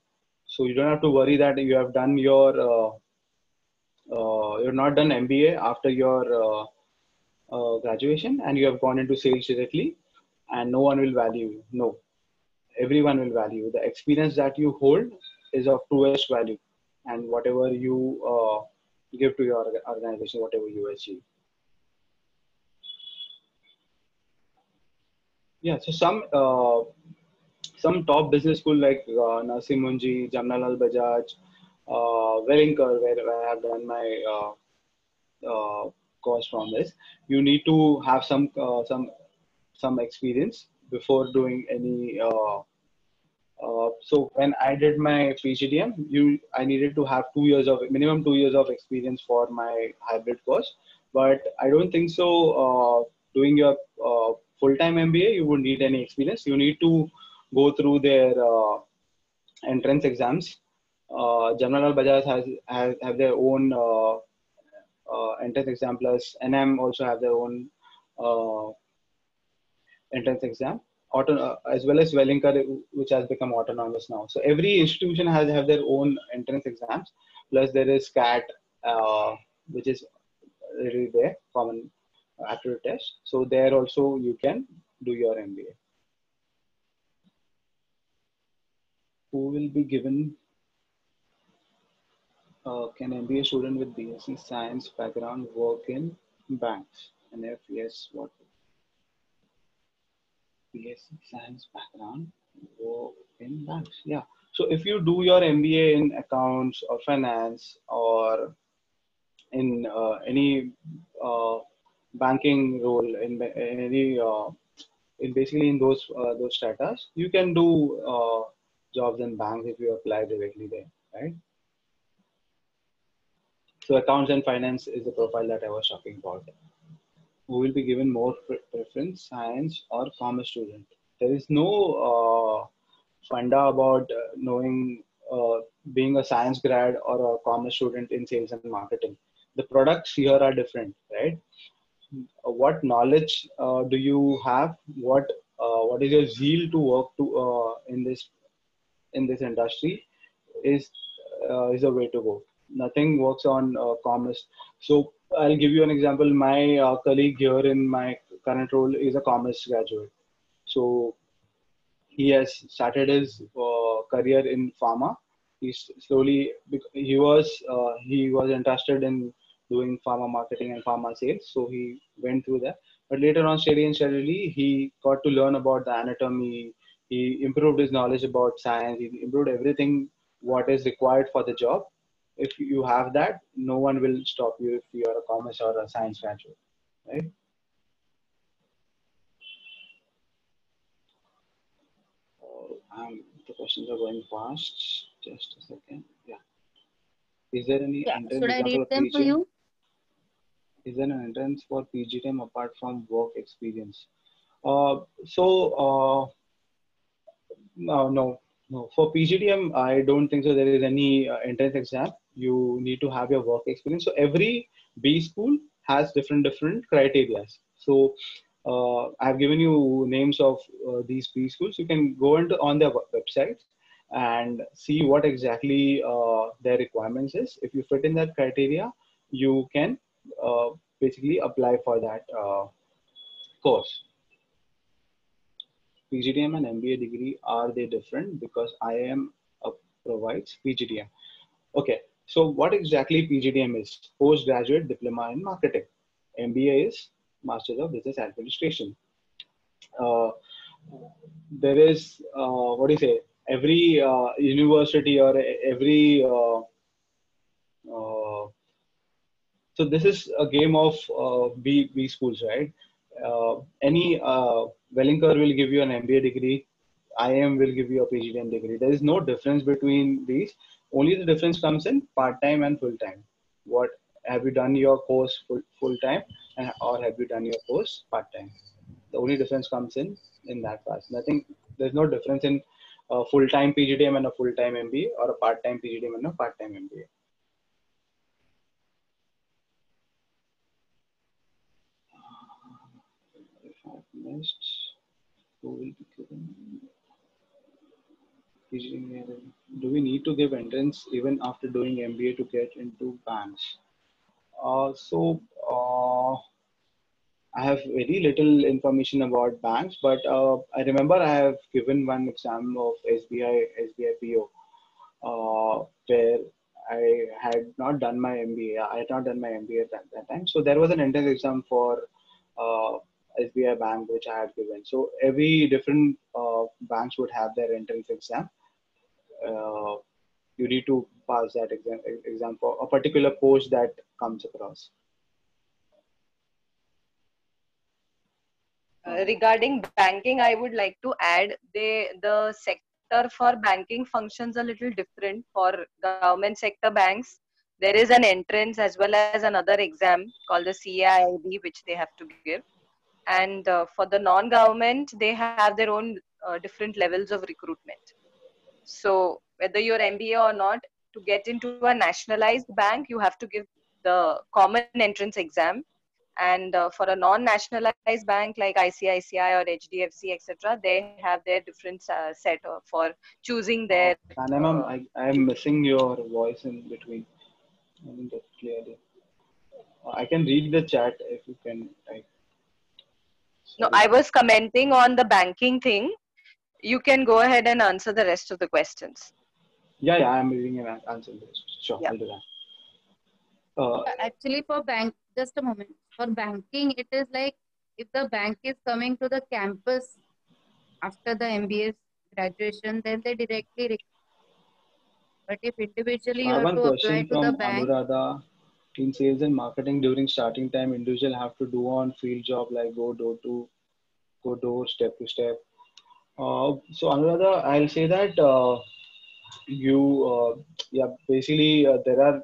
So you don't have to worry that you have done your you're not done MBA after your graduation and you have gone into sales directly and no one will value you. No, everyone will value you. The experience that you hold is of truest value, and whatever you give to your organization, whatever you achieve. Yeah, so some top business school like Nasim Munji, Jamnalal Bajaj, Wellington, where I have done my course from this. You need to have some experience before doing any. So when I did my PGDM, I needed to have 2 years of minimum 2 years of experience for my hybrid course. But I don't think so. Doing your full-time MBA, you would need any experience. You need to go through their entrance exams. Jamnalal Bajaj has have their own entrance exam, plus NM also have their own uh, entrance exam, as well as Wellinger, which has become autonomous now. So every institution has have their own entrance exams. Plus there is CAT, which is really there, common aptitude test. So there also you can do your MBA. Who will be given? Can MBA student with BSc Science background work in banks? And if yes, what? BSc Science background work in banks. Yeah. So if you do your MBA in accounts or finance or in any banking role in any in basically in those stratas, you can do jobs in banks if you apply directly there, right? So accounts and finance is the profile that I was talking about. Who will be given more preference, science or commerce student? There is no funda about knowing being a science grad or a commerce student in sales and marketing. The products here are different, right? What knowledge do you have? What is your zeal to work to in this industry is the way to go. Nothing works on commerce. So I'll give you an example. My colleague here in my current role is a commerce graduate. So he has started his career in pharma. He's slowly he was interested in doing pharma marketing and pharma sales, so he went through that. But later on, steady and steadily, he got to learn about the anatomy. He improved his knowledge about science. He improved everything what is required for the job. If you have that, no one will stop you if you are a commerce or a science graduate, right? The questions are going fast. Just a second. Yeah. Is there any Yeah. entrance Should I example read of them for PGM? you? Is there an entrance for PGTM apart from work experience? So no. For PGTM, I don't think so. There is any entrance exam. You need to have your work experience. So every B school has different criteria. So I've given you names of these B schools. You can go into on their website and see what exactly their requirements is. If you fit in that criteria, you can uh, basically apply for that course. PGDM and MBA degree, are they different? Because IIM provides PGDM. Okay, so what exactly PGDM is? Postgraduate Diploma in Marketing. MBA is Masters of Business Administration. Uh, there is, what do you say, every university or every, uh, so this is a game of B schools, right? Any Wellinger will give you an MBA degree. IIM will give you a PGDM degree. There is no difference between these. Only the difference comes in part-time and full-time. What have you done your course full-time, or have you done your course part-time? The only difference comes in that part. Nothing. There's no difference in a full-time PGDM and a full-time MBA, or a part-time PGDM and a part-time MBA. If I've missed, who will be given? Do we need to give entrance even after doing MBA to get into banks? So I have very little information about banks, but I remember I have given one exam of SBI PO, where I had not done my MBA. I had not done my MBA at that time. So there was an entrance exam for SBI Bank, which I had given. So every different banks would have their entrance exam. Uh, you need to pass that exam for a particular post that comes across. Regarding banking, I would like to add the sector for banking functions a little different. For government sector banks, there is an entrance as well as another exam called the CAIIB, which they have to give. And for the non-government, they have their own different levels of recruitment. So whether you're MBA or not, to get into a nationalized bank, you have to give the common entrance exam. And for a non-nationalized bank like ICICI or HDFC, etc., they have their different set for choosing their Sana ma'am, I am missing your voice in between. I didn't get clearly. I can read the chat if you can type. No, Sorry. I was commenting on the banking thing. You can go ahead and answer the rest of the questions. Yeah, I'm reading an answer list. Sure, Yeah. I'll do that. Actually, for bank, just a moment. For banking, it is like if the bank is coming to the campus after the MBA graduation, then they directly but if individually I you have have one to apply question to the from bank, Anuradha. In sales and marketing during starting time, individual have to do on field job like go door, step to step. So Anuradha, I'll say that yeah, basically there are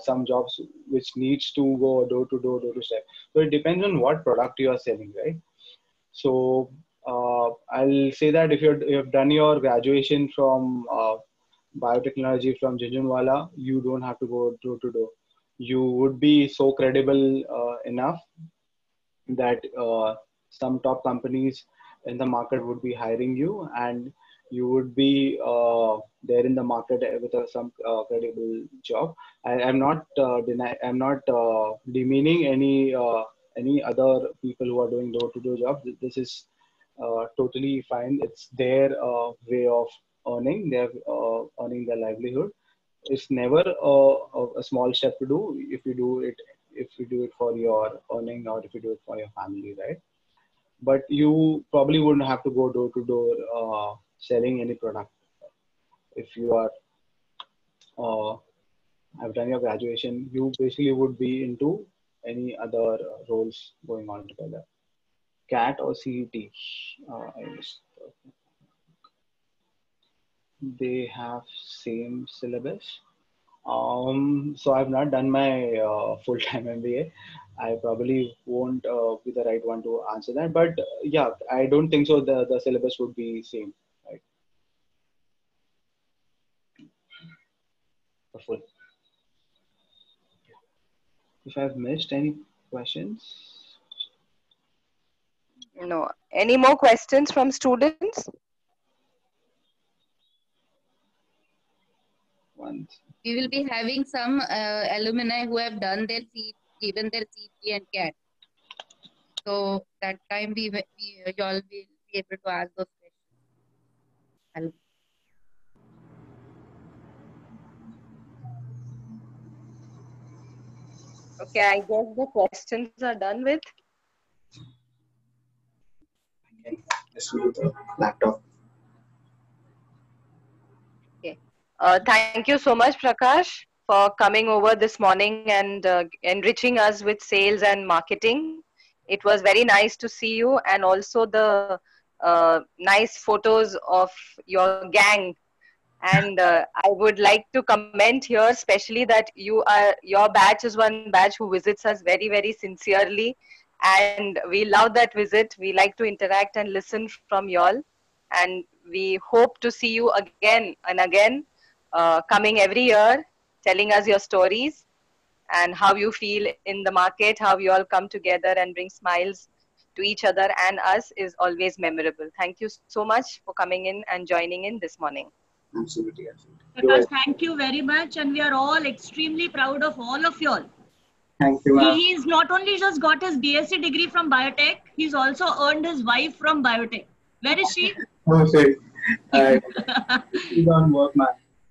some jobs which needs to go door to door, door to step. So it depends on what product you are selling, right? So I'll say that if you've done your graduation from biotechnology from Jhunjhunwala, you don't have to go door to door. You would be so credible enough that some top companies in the market would be hiring you, and you would be there in the market with some credible job. I'm not I'm not demeaning any other people who are doing door-to-door jobs. This is totally fine. It's their way of earning. They're earning their livelihood. It's never a small step to do if you do it for your earning or if you do it for your family, right? But you probably wouldn't have to go door to door selling any product if you are have done your graduation. You basically would be into any other roles going on together. CAT or CET, I guess they have same syllabus. So I've not done my full-time MBA. I probably won't be the right one to answer that. But yeah, I don't think so. The syllabus would be same, right? The full. If I've missed any questions, No. Any more questions from students? once. We will be having some alumni who have done their given their CT and CAT. So that time we all will be able to ask those questions. Okay, I guess the questions are done with. Just mute the laptop. Okay. Thank you so much, Prakash, for coming over this morning and enriching us with sales and marketing. It was very nice to see you, and also the nice photos of your gang. And I would like to comment here, especially that your batch is one batch who visits us very, very sincerely, and we love that visit. We like to interact and listen from y'all, and we hope to see you again and again, coming every year, telling us your stories and how you feel in the market, how you all come together and bring smiles to each other and us is always memorable. Thank you so much for coming in and joining in this morning. Absolutely, absolutely. Prakash, thank you very much, and we are all extremely proud of all of y'all. Thank you, ma'am. He's not only just got his BSc degree from biotech, he's also earned his wife from biotech. Where is she? Perfect. She's on work, ma'am.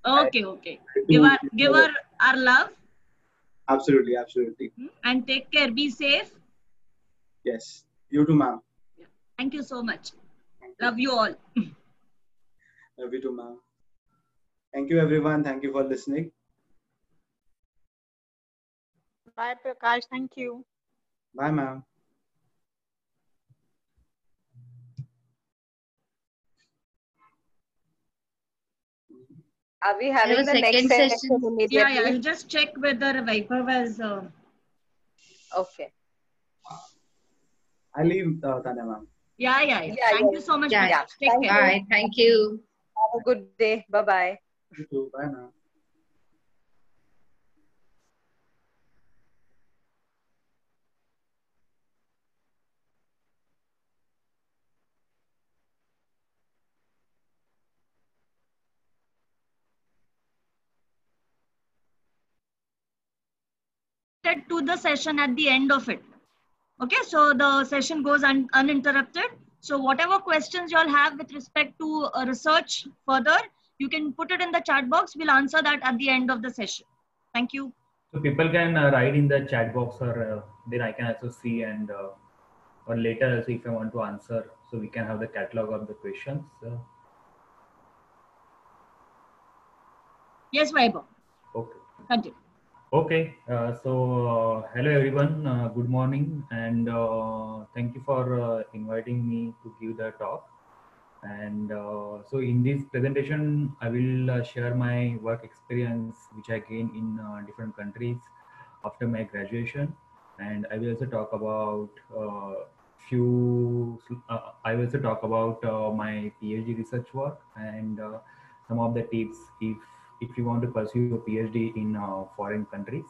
Okay. Give her our love. Absolutely, absolutely. And take care. Be safe. Yes. You too, ma'am. Thank you so much. Love you all. Love you too, ma'am. Thank you, everyone. Thank you for listening. Bye, Prakash. Thank you. Bye, ma'am. Are we having the next session immediately? Yeah. I'll just check whether Vaibhav has. Okay. I'll leave Tanya, ma'am. Yeah. Thank you so much. Yeah. Take care. Bye. Thank you. Have a good day. Bye-bye. You too. Bye now. To the session at the end of it. Okay, so the session goes uninterrupted. So whatever questions you all have with respect to research further, you can put it in the chat box. We'll answer that at the end of the session. Thank you. So people can write in the chat box, or then I can also see, and or later also if I want to answer, so we can have the catalog of the questions. Yes, Vaibhav. Okay. Continue. Okay, so hello everyone, good morning, and thank you for inviting me to give the talk. And so in this presentation, I will share my work experience which I gained in different countries after my graduation, and I will also talk about I will also talk about my PhD research work and some of the tips if you want to pursue a PhD in foreign countries.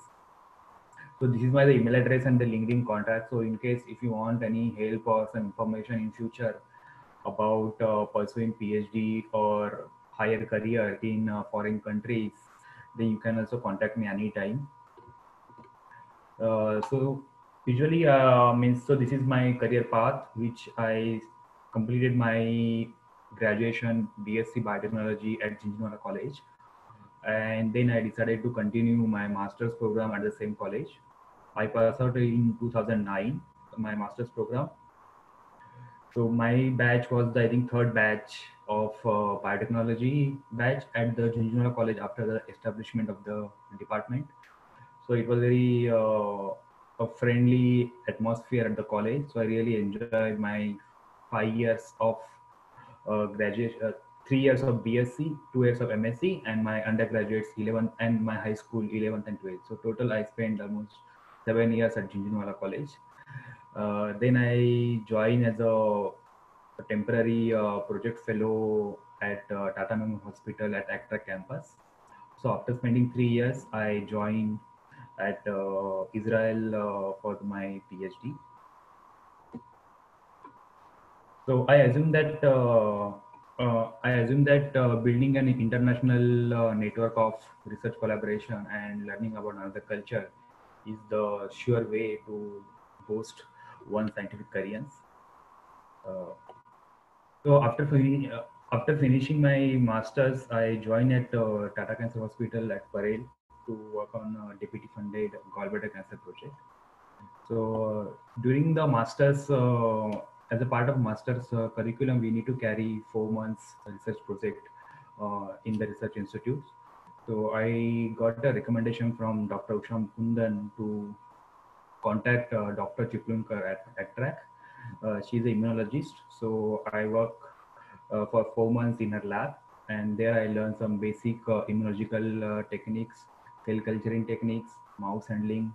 So this is my email address and the LinkedIn contact. So in case if you want any help or some information in future about pursuing PhD or higher career in foreign countries, then you can also contact me anytime. So usually means so this is my career path, which I completed my graduation BSc Biotechnology at Jinjhuwala College, and then I decided to continue my master's program at the same college. I passed out in 2009 my master's program. So my batch was the, I think, third batch of biotechnology batch at the Jinjhuwala College after the establishment of the department. So it was very a friendly atmosphere at the college. So I really enjoyed my 5 years of graduation, 3 years of BSc, 2 years of MSc, and my undergraduates 11th and my high school 11th and 12th. So total I spent almost 7 years at Jinjhuwala College. Then I joined as a temporary project fellow at Tata Memorial Hospital at ACTRA campus. So after spending 3 years, I joined at Israel for my PhD. So I assume that building an international network of research collaboration and learning about another culture is the sure way to boost one's scientific careers. So after finishing my masters, I joined at Tata Cancer Hospital at Parel to work on a deputy funded gallbladder cancer project. So during the masters, as a part of masters curriculum, we need to carry 4 months research project in the research institute. So I got a recommendation from Dr. Usha Kundan to contact Dr. Chiplunkar at ACTRAC. She's an immunologist. So I work for 4 months in her lab, and there I learned some basic immunological techniques, cell culturing techniques, mouse handling,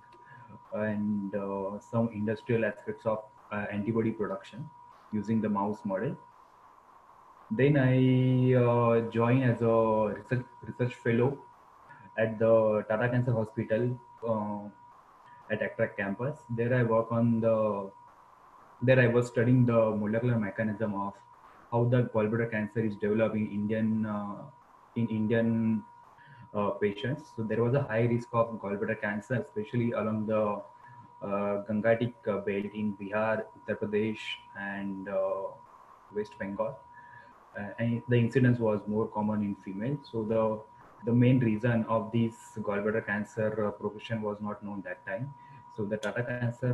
and some industrial aspects of antibody production using the mouse model. Then I joined as a research fellow at the Tata Cancer Hospital at ACTRAC campus. There I was studying the molecular mechanism of how the gallbladder cancer is developing in Indian patients. So there was a high risk of gallbladder cancer, especially along the Gangetic belt in Bihar, Uttar Pradesh, and West Bengal. And the incidence was more common in females. So the main reason of this gallbladder cancer progression was not known that time. So the Tata Cancer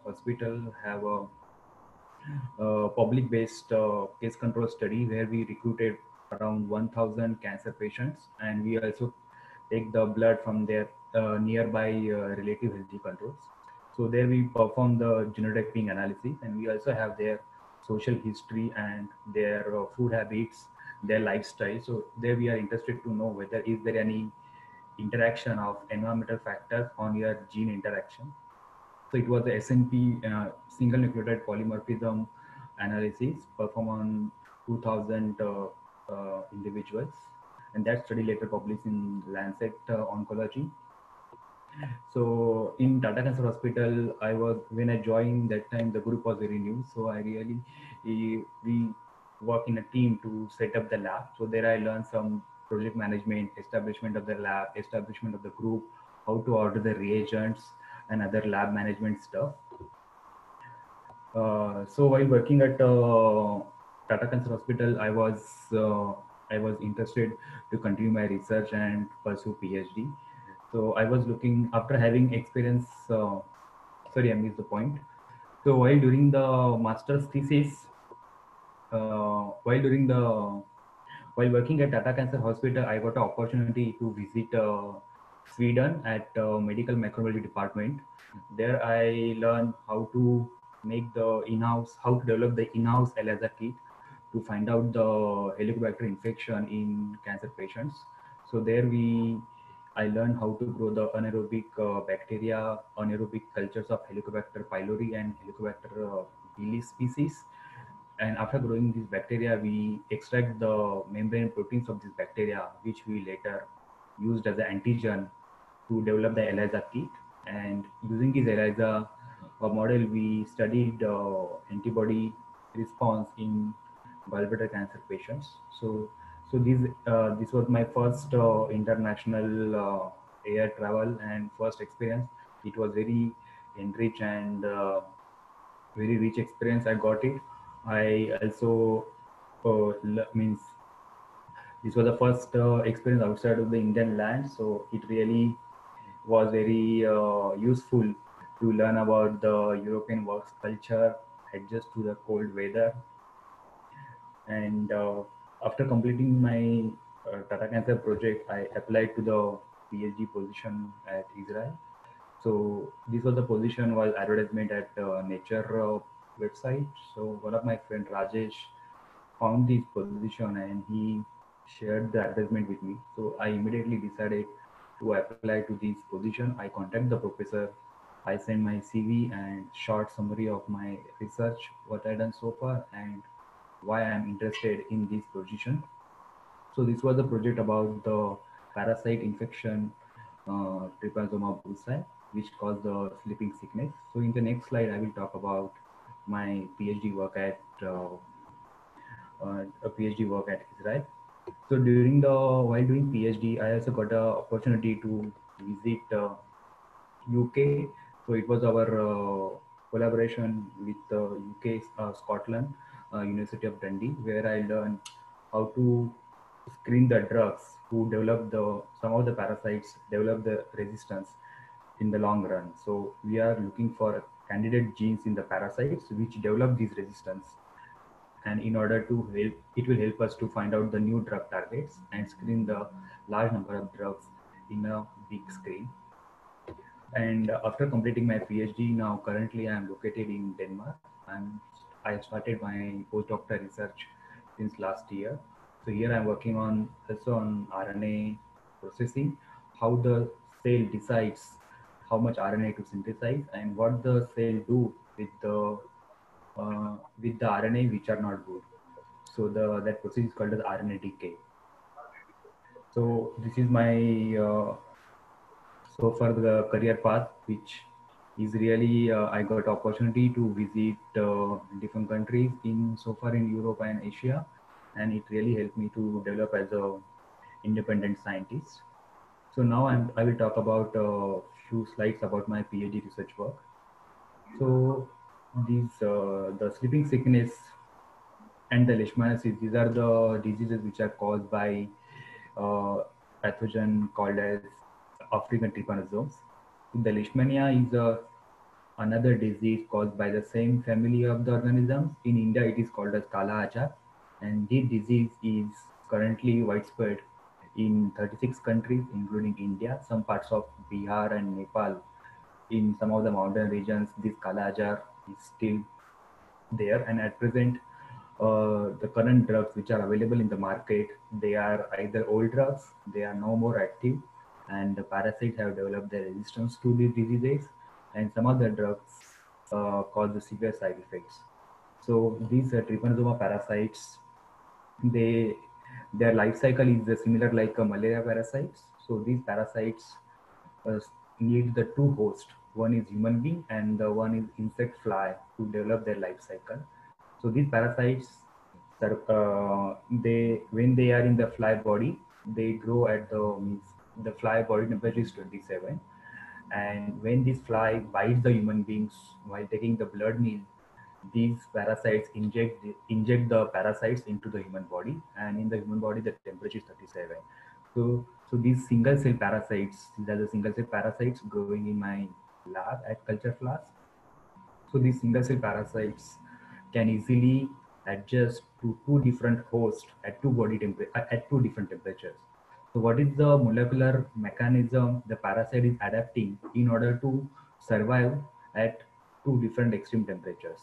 Hospital have a public-based case control study where we recruited around 1,000 cancer patients, and we also take the blood from their nearby relative healthy controls. So there we perform the genotyping analysis, and we also have their social history and their food habits, their lifestyle. So there we are interested to know whether is there any interaction of environmental factors on your gene interaction. So it was the SNP single nucleotide polymorphism analysis performed on 2,000 individuals, and that study later published in Lancet Oncology. So in Tata Cancer Hospital, when I joined that time, the group was very new. So we work in a team to set up the lab. So there I learned some project management, establishment of the lab, establishment of the group, how to order the reagents and other lab management stuff. So while working at Tata Cancer Hospital, I was interested to continue my research and pursue PhD. So I was looking after having experience. Sorry, I missed the point. So while during the master's thesis, while working at Tata Cancer Hospital, I got an opportunity to visit Sweden at medical microbiology department. There I learned how to make how to develop the in-house ELISA kit to find out the Helicobacter infection in cancer patients. So there I learned how to grow the anaerobic bacteria, anaerobic cultures of Helicobacter pylori and Helicobacter pili species. And after growing these bacteria, we extract the membrane proteins of this bacteria, which we later used as an antigen to develop the ELISA kit. And using this ELISA model, we studied antibody response in gallbladder cancer patients. So this was my first international air travel and first experience. It was very enriched and very rich experience. I got it. I also means this was the first experience outside of the Indian land, so it really was very useful to learn about the European works culture, adjust to the cold weather. And after completing my Tata Cancer project, I applied to the PhD position at Israel. So this was the position was advertisement at Nature website. So one of my friend Rajesh found this position and he shared the advertisement with me. So I immediately decided to apply to this position. I contacted the professor. I sent my CV and short summary of my research, what I done so far, and why I am interested in this position. So this was a project about the parasite infection, Trypanosoma brucei, which caused the sleeping sickness. So in the next slide, I will talk about my PhD work at Israel. So while doing PhD, I also got an opportunity to visit UK. So it was our collaboration with UK, Scotland, University of Dundee, where I learned how to screen the drugs who develop some of the parasites develop the resistance in the long run. So we are looking for candidate genes in the parasites which develop these resistance. And in order to help, it will help us to find out the new drug targets and screen the large number of drugs in a big screen. And after completing my PhD, now currently I am located in Denmark. I started my postdoctoral research since last year. So here I'm working also on RNA processing, how the cell decides how much RNA to synthesize and what the cell do with the RNA which are not good. So that process is called as RNA decay. So this is my so for the career path, which is really I got opportunity to visit different countries so far in Europe and Asia, and it really helped me to develop as a independent scientist. So now I will talk about a few slides about my PhD research work. So the sleeping sickness and the leishmaniasis, these are the diseases which are caused by pathogen called as African trypanosomes. The leishmania is another disease caused by the same family of the organisms. In India, it is called as Kala Ajar, and this disease is currently widespread in 36 countries, including India, some parts of Bihar and Nepal. In some of the mountain regions, this Kala Ajar is still there, and at present, the current drugs which are available in the market, they are either old drugs, they are no more active, and the parasites have developed their resistance to these diseases, and some of the drugs cause the severe side effects. So these trypanosoma parasites, their life cycle is similar like malaria parasites. So these parasites need the two hosts. One is human being and the one is insect fly to develop their life cycle. So these parasites, when they are in the fly body, they grow at the fly body temperature is 27. And when this fly bites the human beings while taking the blood meal, these parasites inject the parasites into the human body, and in the human body the temperature is 37. So these single cell parasites, these are the single cell parasites growing in my lab at culture flask. So these single cell parasites can easily adjust to two different hosts at two different temperatures. So what is the molecular mechanism the parasite is adapting in order to survive at two different extreme temperatures?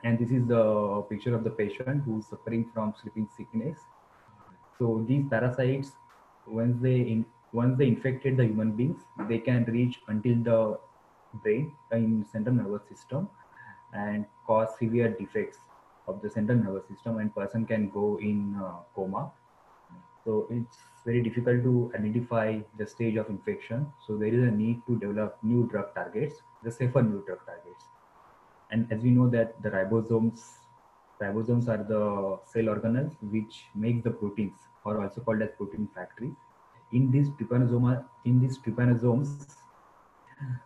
And this is the picture of the patient who is suffering from sleeping sickness. So these parasites, once they infected the human beings, they can reach until the brain in central nervous system and cause severe defects of the central nervous system, and person can go in coma. So it's very difficult to identify the stage of infection. So there is a need to develop new drug targets, the safer new drug targets. And as we know that the ribosomes are the cell organelles which make the proteins, or also called as protein factories. In these trypanosomes,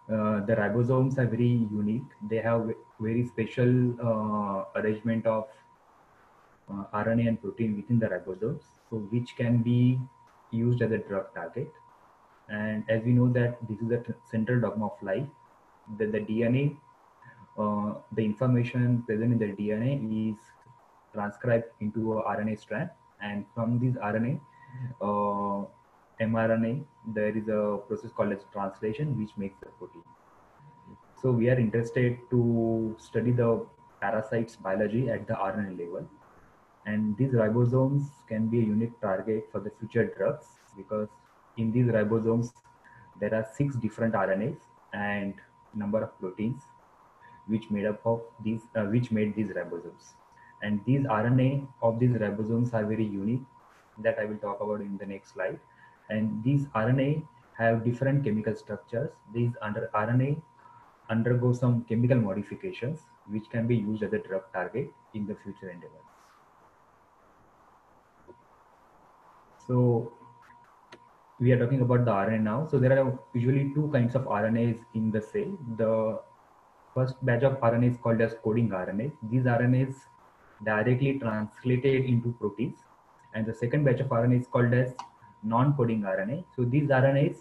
the ribosomes are very unique. They have very special arrangement of RNA and protein within the ribosomes, so which can be used as a drug target. And as we know that this is a central dogma of life, that the DNA, the information present in the DNA is transcribed into a RNA strand, and from this RNA, mRNA, there is a process called as translation, which makes the protein. So we are interested to study the parasites biology at the RNA level. And these ribosomes can be a unique target for the future drugs, because in these ribosomes, there are 6 different RNAs and number of proteins which made up of these, which made these ribosomes. And these RNA of these ribosomes are very unique, that I will talk about in the next slide. And these RNA have different chemical structures. These RNA undergo some chemical modifications which can be used as a drug target in the future endeavors. So we are talking about the RNA now. So there are usually 2 kinds of RNAs in the cell. The first batch of RNA is called as coding RNAs. These RNAs directly translated into proteins. And the second batch of RNA is called as non-coding RNA. So these RNAs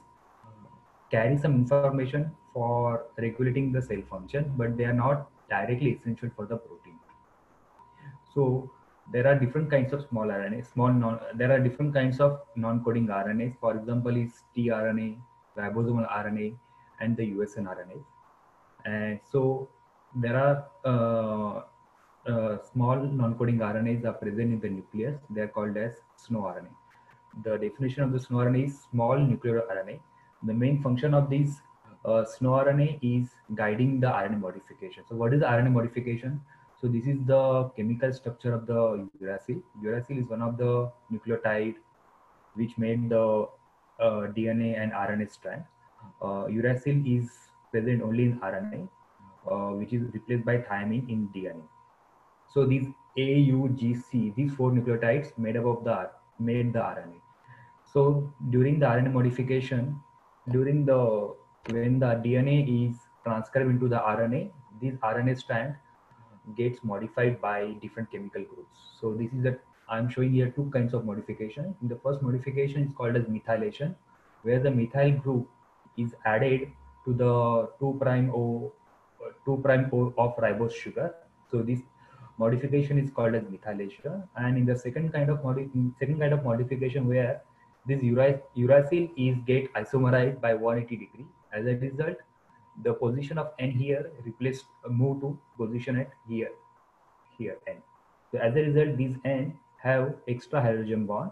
carry some information for regulating the cell function, but they are not directly essential for the protein. So there are different kinds of small RNA, there are different kinds of non-coding RNAs. For example, is tRNA, ribosomal RNA, and the USN RNA. And so there are small non-coding RNAs are present in the nucleus. They are called as SNO-RNA. The definition of the SNO-RNA is small nuclear RNA. The main function of these SNO-RNA is guiding the RNA modification. So what is the RNA modification? So this is the chemical structure of the uracil. Uracil is one of the nucleotide which made the DNA and RNA strand. Uracil is present only in RNA, which is replaced by thymine in DNA. So these AUGC, these 4 nucleotides made up of made the RNA. So during the RNA modification, when the DNA is transcribed into the RNA, this RNA strand gets modified by different chemical groups. So this is I'm showing here 2 kinds of modification. In the first modification is called as methylation, where the methyl group is added to the 2' O of ribose sugar. So this modification is called as methylation. And in the second kind of modification, where this uracil is get isomerized by 180 degree. As a result, the position of N here move to position at here N. So as a result, these N have extra hydrogen bond.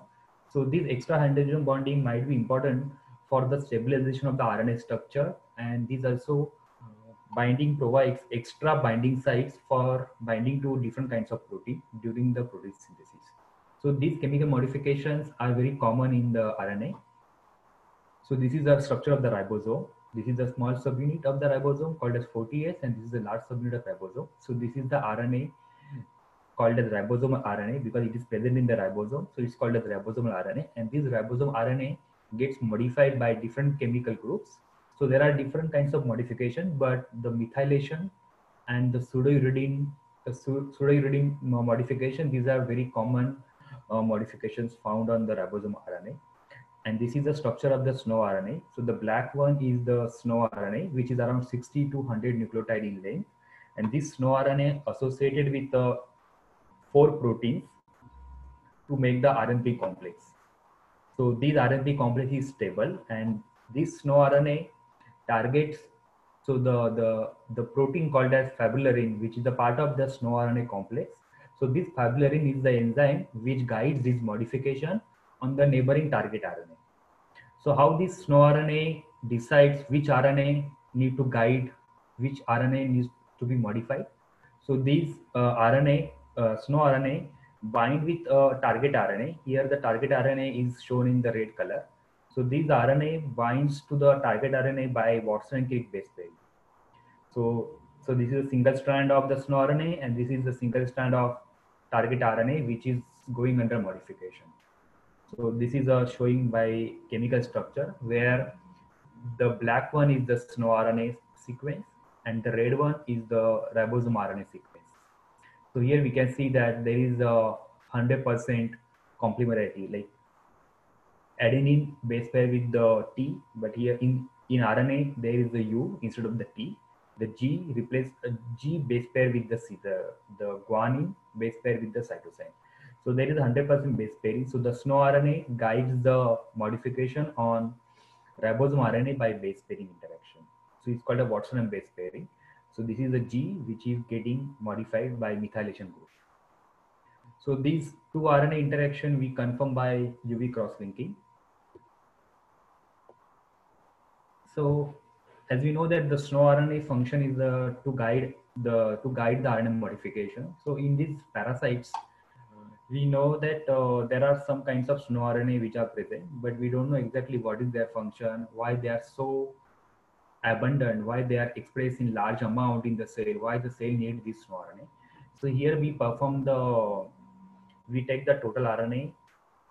So this extra hydrogen bonding might be important for the stabilization of the RNA structure, and these also binding provides extra binding sites for binding to different kinds of protein during the protein synthesis. So these chemical modifications are very common in the RNA. So this is the structure of the ribosome. This is the small subunit of the ribosome called as 40S, and this is the large subunit of ribosome. So this is the RNA called as ribosomal RNA because it is present in the ribosome. So it's called as ribosomal RNA, and this ribosome RNA gets modified by different chemical groups. So there are different kinds of modification, but the methylation and the pseudouridine modification, these are very common modifications found on the ribosomal RNA. And this is the structure of the SNO-RNA. So the black one is the SNO-RNA, which is around 60 to 100 nucleotide in length. And this SNO-RNA associated with 4 proteins to make the RNP complex. So this RNP complex is stable, and this SNO-RNA targets So the protein called as fabularine, which is a part of the SNO-RNA complex. So this fabularine is the enzyme which guides this modification on the neighboring target RNA. So how this SNO-RNA decides which RNA need to guide, which RNA needs to be modified. So these SNO-RNA bind with a target RNA. Here the target RNA is shown in the red color. So these RNA binds to the target RNA by Watson and Crick base pairing. So this is a single strand of the SNO-RNA, and this is the single strand of target RNA which is going under modification. So this is showing by chemical structure, where the black one is the SNO-RNA sequence and the red one is the ribosome RNA sequence. So here we can see that there is a 100% complementarity, like adenine base pair with the T, but here in RNA there is the U instead of the T. The G replace a G base pair with the C, the guanine base pair with the cytosine. So there is 100% base pairing. So the SNO-RNA guides the modification on ribosome RNA by base pairing interaction. So it's called a Watson and base pairing. So this is the G which is getting modified by methylation group. So these two RNA interaction we confirm by UV cross-linking. So as we know that the SNO-RNA function is to guide the RNA modification. So in these parasites, we know that there are some kinds of SNO-RNA which are present, but we don't know exactly what is their function, why they are so abundant, why they are expressed in large amount in the cell, why the cell needs this SNO-RNA. So here we take the total RNA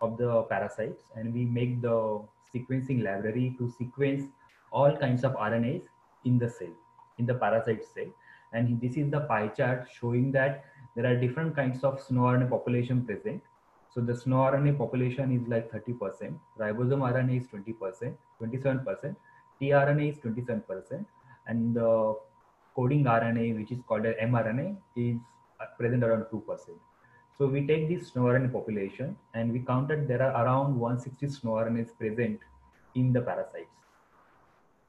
of the parasites and we make the sequencing library to sequence all kinds of RNAs in the cell, in the parasite cell. And this is the pie chart showing that there are different kinds of SNO-RNA population present. So the SNO-RNA population is like 30%, ribosome RNA is 20%, 27%, tRNA is 27%, and the coding RNA, which is called mRNA, is present around 2%. So we take this SNO-RNA population and we counted there are around 160 SNO-RNAs present in the parasites.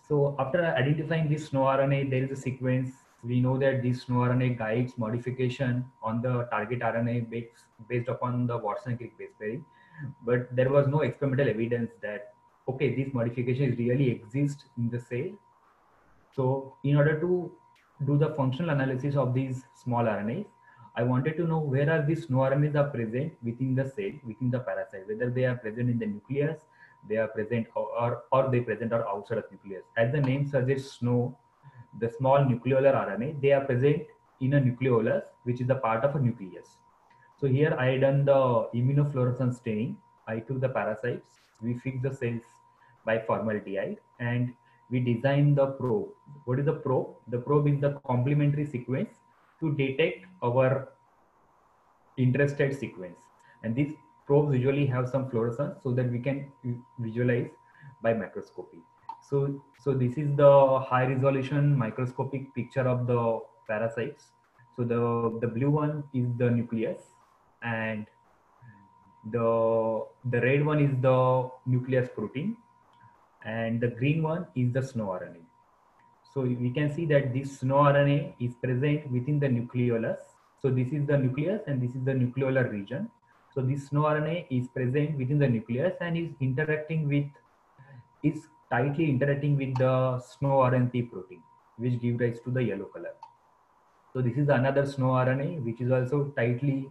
So after identifying this SNO-RNA, there is a sequence. We know that this SNO-RNA guides modification on the target RNA based upon the Watson and Crick base pairing. But there was no experimental evidence that, okay, this modification really exists in the cell. So in order to do the functional analysis of these small RNAs, I wanted to know where are these SNO-RNAs are present within the cell, within the parasite, whether they are present in the nucleus, they are present or they present or outside of nucleus. As the name suggests, SNO, the small nucleolar RNA, they are present in a nucleolus, which is a part of a nucleus. So here I done the immunofluorescence staining. I took the parasites, we fixed the cells by formaldehyde, and we designed the probe. What is the probe? The probe is the complementary sequence to detect our interested sequence. And these probes usually have some fluorescence so that we can visualize by microscopy. So this is the high resolution microscopic picture of the parasites. So the blue one is the nucleus, and the red one is the nucleus protein, and the green one is the SNO-RNA. So we can see that this SNO-RNA is present within the nucleolus. So this is the nucleus and this is the nucleolar region. So this SNO-RNA is present within the nucleus and is tightly interacting with the SNO-RNP protein, which gives rise to the yellow color. So this is another SNO-RNA, which is also tightly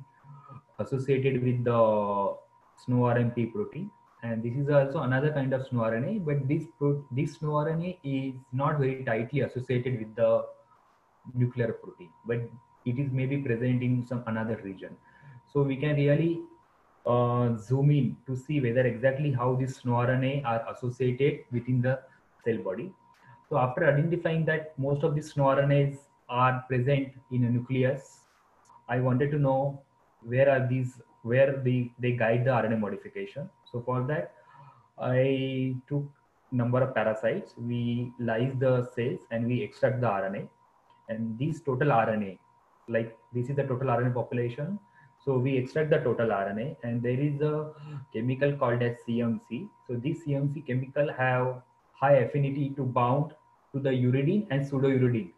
associated with the SNO-RNP protein. And this is also another kind of SNO-RNA, but this SNO-RNA is not very tightly associated with the nuclear protein, but it is maybe present in some another region. So we can really zoom in to see whether exactly how these SNO-RNA are associated within the cell body. So after identifying that most of these SNO-RNAs are present in a nucleus, I wanted to know where they guide the RNA modification. So for that, I took number of parasites, we lyse the cells and we extract the RNA. And these total RNA, like this is the total RNA population. So we extract the total RNA and there is a chemical called as CMC. So this CMC chemical have high affinity to bound to the uridine and pseudouridine.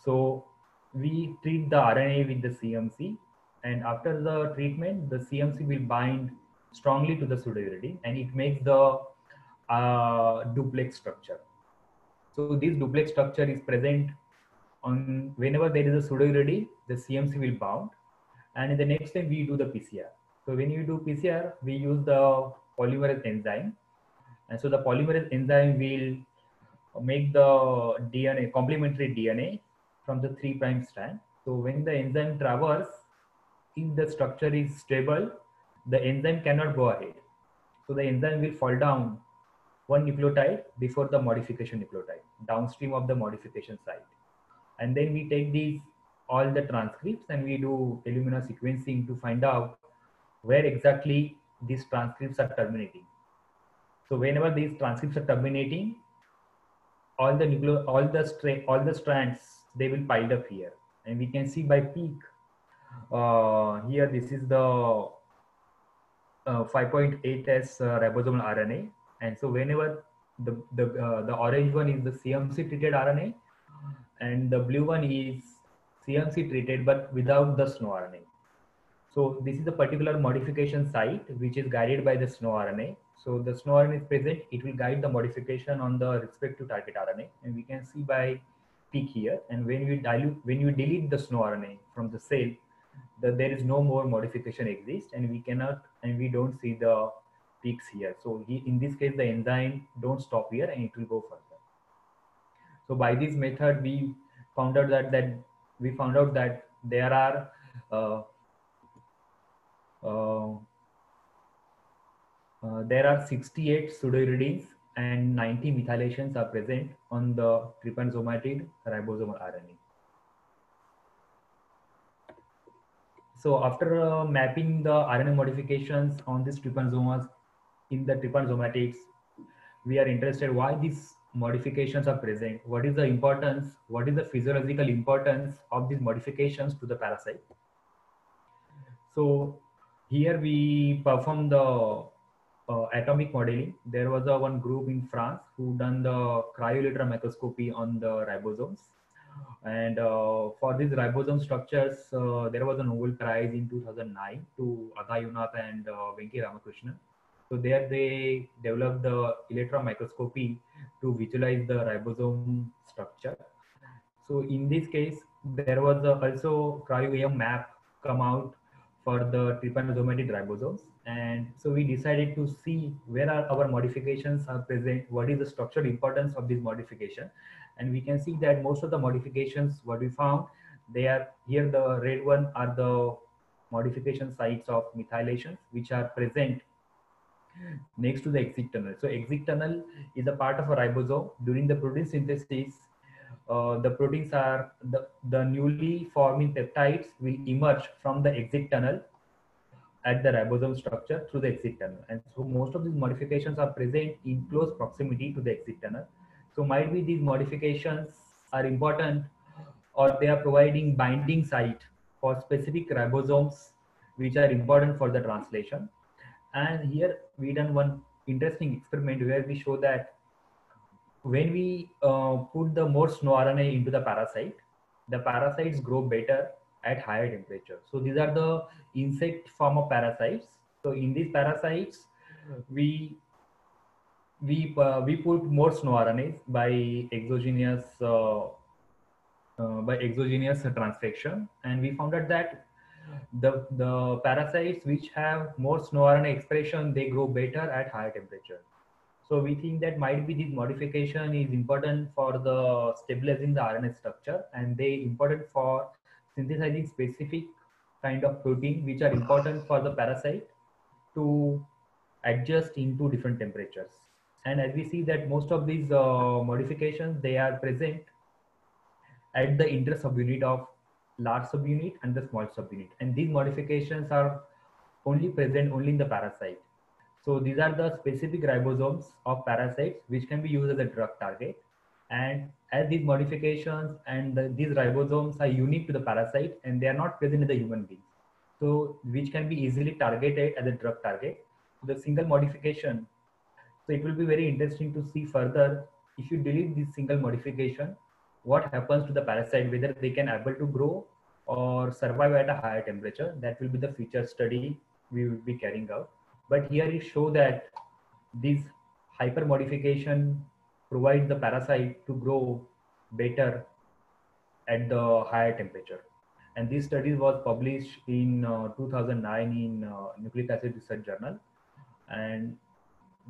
So we treat the RNA with the CMC, and after the treatment, the CMC will bind strongly to the pseudouridine, and it makes the duplex structure. So this duplex structure is present on whenever there is a pseudouridine, the CMC will bound, and in the next time we do the PCR. So when you do PCR, we use the polymerase enzyme, and so the polymerase enzyme will make the DNA, complementary DNA from the 3' strand. So when the enzyme travels, if the structure is stable, the enzyme cannot go ahead. So the enzyme will fall down one nucleotide before the modification nucleotide, downstream of the modification site. And then we take these all the transcripts and we do Illumina sequencing to find out where exactly these transcripts are terminating. So whenever these transcripts are terminating, all the strands, they will pile up here, and we can see by peak here. This is the 5.8S ribosomal RNA, and so whenever the orange one is the CMC treated RNA, and the blue one is CMC treated but without the SNO RNA. So this is a particular modification site which is guided by the SNO RNA. So the SNO RNA is present, it will guide the modification on the respective target RNA, and we can see by peak here. And when you delete the SNO RNA from the cell, there is no more modification exists, and we don't see the peaks here. So in this case, the enzyme don't stop here and it will go further. So by this method, we found out that there are there are 68 pseudouridines and 90 methylations are present on the trypansomatid ribosomal RNA. So after mapping the RNA modifications on these trypansomas in the trypansomatids, we are interested why these modifications are present. What is the importance? What is the physiological importance of these modifications to the parasite? So here we perform the atomic modeling. There was one group in France who done the cryo-electron microscopy on the ribosomes. And for these ribosome structures, there was a Nobel Prize in 2009 to Adha Yunath and Venki Ramakrishnan. So there they developed the electron microscopy to visualize the ribosome structure. So in this case, there was also cryo-EM map come out for the trypanosomatid ribosomes. And so we decided to see where our modifications are present, what is the structural importance of this modification. And we can see that most of the modifications, what we found, they are here, the red one are the modification sites of methylations, which are present next to the exit tunnel. So exit tunnel is a part of a ribosome. During the protein synthesis, the proteins are the newly forming peptides will emerge from the exit tunnel at the ribosome structure through the exit tunnel. And so most of these modifications are present in close proximity to the exit tunnel. So might be these modifications are important, or they are providing binding site for specific ribosomes which are important for the translation. And here we done one interesting experiment where we show that when we put the more SNO RNA into the parasites grow better at higher temperature. So these are the insect form of parasites. So in these parasites, we put more SNO RNAs by exogenous transfection, and we found out that the parasites which have more SNO RNA expression, they grow better at higher temperature. So we think that might be this modification is important for the stabilizing the RNA structure, and they important for synthesizing specific kind of protein which are important for the parasite to adjust into different temperatures. And as we see that most of these modifications, they are present at the inter subunit of large subunit and the small subunit. And these modifications are only present only in the parasite. So these are the specific ribosomes of parasites which can be used as a drug target. And as these modifications and these ribosomes are unique to the parasite and they are not present in the human beings, so which can be easily targeted as a drug target, the single modification. So it will be very interesting to see further if you delete this single modification, what happens to the parasite, whether they can able to grow or survive at a higher temperature. That will be the future study we will be carrying out. But here it show that this hyper modification provides the parasite to grow better at the higher temperature. And this study was published in 2009 in Nucleic Acid Research Journal. And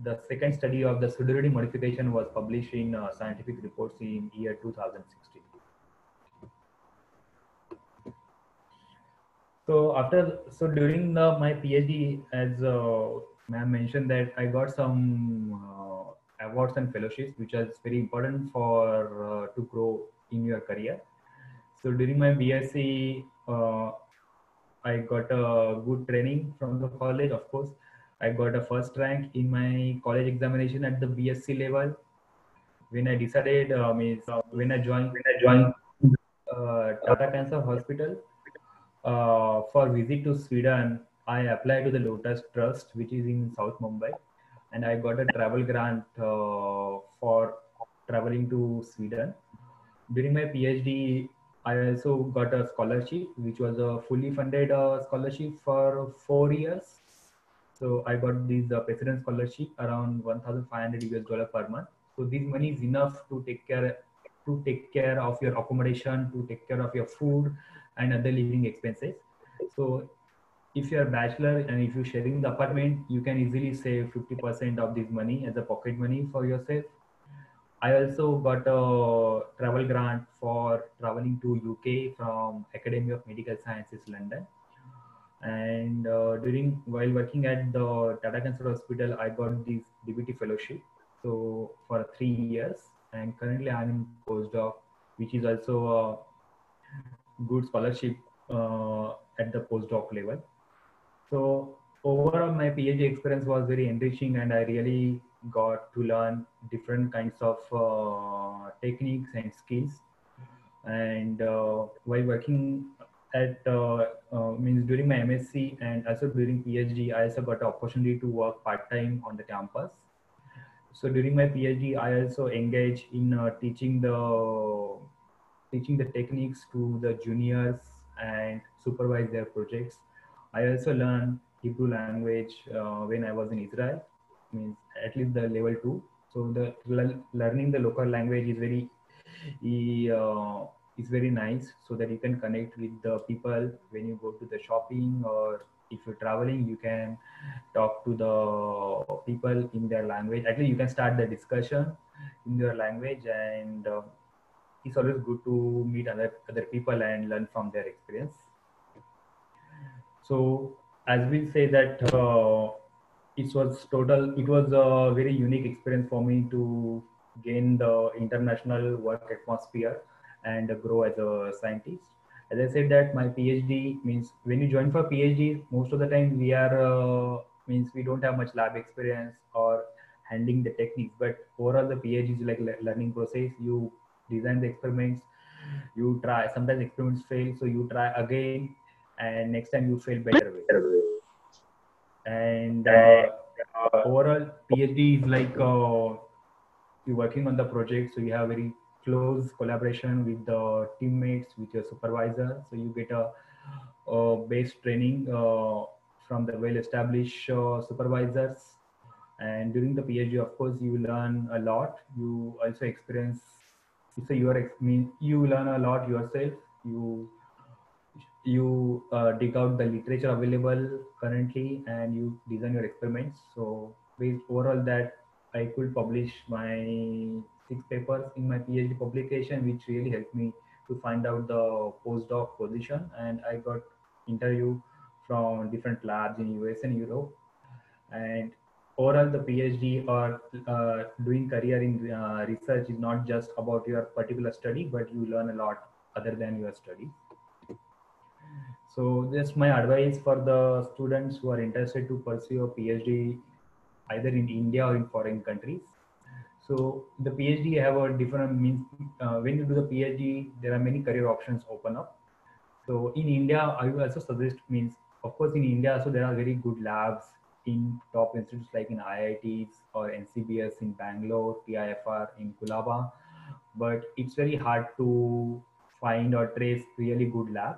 the second study of the pseudorhythm modification was published in Scientific Reports in year 2016. So during my PhD, as ma'am mentioned, that I got some awards and fellowships, which is very important for to grow in your career. So during my BSc, I got a good training from the college. Of course, I got a first rank in my college examination at the BSc level. When I decided, when I joined Tata Cancer Hospital for visit to Sweden, I applied to the Lotus Trust, which is in South Mumbai, and I got a travel grant for traveling to Sweden. During my PhD, I also got a scholarship, which was a fully funded scholarship for 4 years. So I got this President Scholarship around $1,500 per month. So this money is enough to take care of your accommodation, to take care of your food and other living expenses. So if you're a bachelor and if you're sharing the apartment, you can easily save 50% of this money as a pocket money for yourself. I also got a travel grant for traveling to UK from Academy of Medical Sciences, London. And while working at the Tata Cancer Hospital, I got this DBT fellowship. So for 3 years, and currently I'm in postdoc, which is also a good scholarship at the postdoc level. So overall, my PhD experience was very enriching, and I really got to learn different kinds of techniques and skills. And while working at during my MSc and also during PhD, I also got the opportunity to work part-time on the campus. So during my PhD, I also engaged in teaching the techniques to the juniors and supervise their projects. I also learned Hebrew language when I was in Israel, means at least the level 2. So the learning the local language is very nice, so that you can connect with the people when you go to the shopping, or if you're traveling, you can talk to the people in their language. At least you can start the discussion in their language, and it's always good to meet other people and learn from their experience. So as we say that it was a very unique experience for me to gain the international work atmosphere and grow as a scientist. As I said that my PhD means when you join for PhD, most of the time we are we don't have much lab experience or handling the techniques, but overall the PhD is like learning process. You design the experiments, you try, sometimes experiments fail, so you try again, and next time you fail better way. And overall PhD is like you're working on the project, so you have very close collaboration with the teammates, with your supervisor, so you get a base training from the well-established supervisors. And during the PhD, of course, you learn a lot. You also experience, you learn a lot yourself. You dig out the literature available currently, and you design your experiments. So based overall that, I could publish my 6 papers in my PhD publication, which really helped me to find out the postdoc position. And I got interview from different labs in US and Europe. And overall, the PhD or doing career in research is not just about your particular study, but you learn a lot other than your study. So that's my advice for the students who are interested to pursue a PhD either in India or in foreign countries. So the PhD have a different means. When you do the PhD, there are many career options open up. So in India, I will also suggest of course in India, so there are very good labs in top institutes like in IITs or NCBS in Bangalore, TIFR in Kulaba, but it's very hard to find or trace really good lab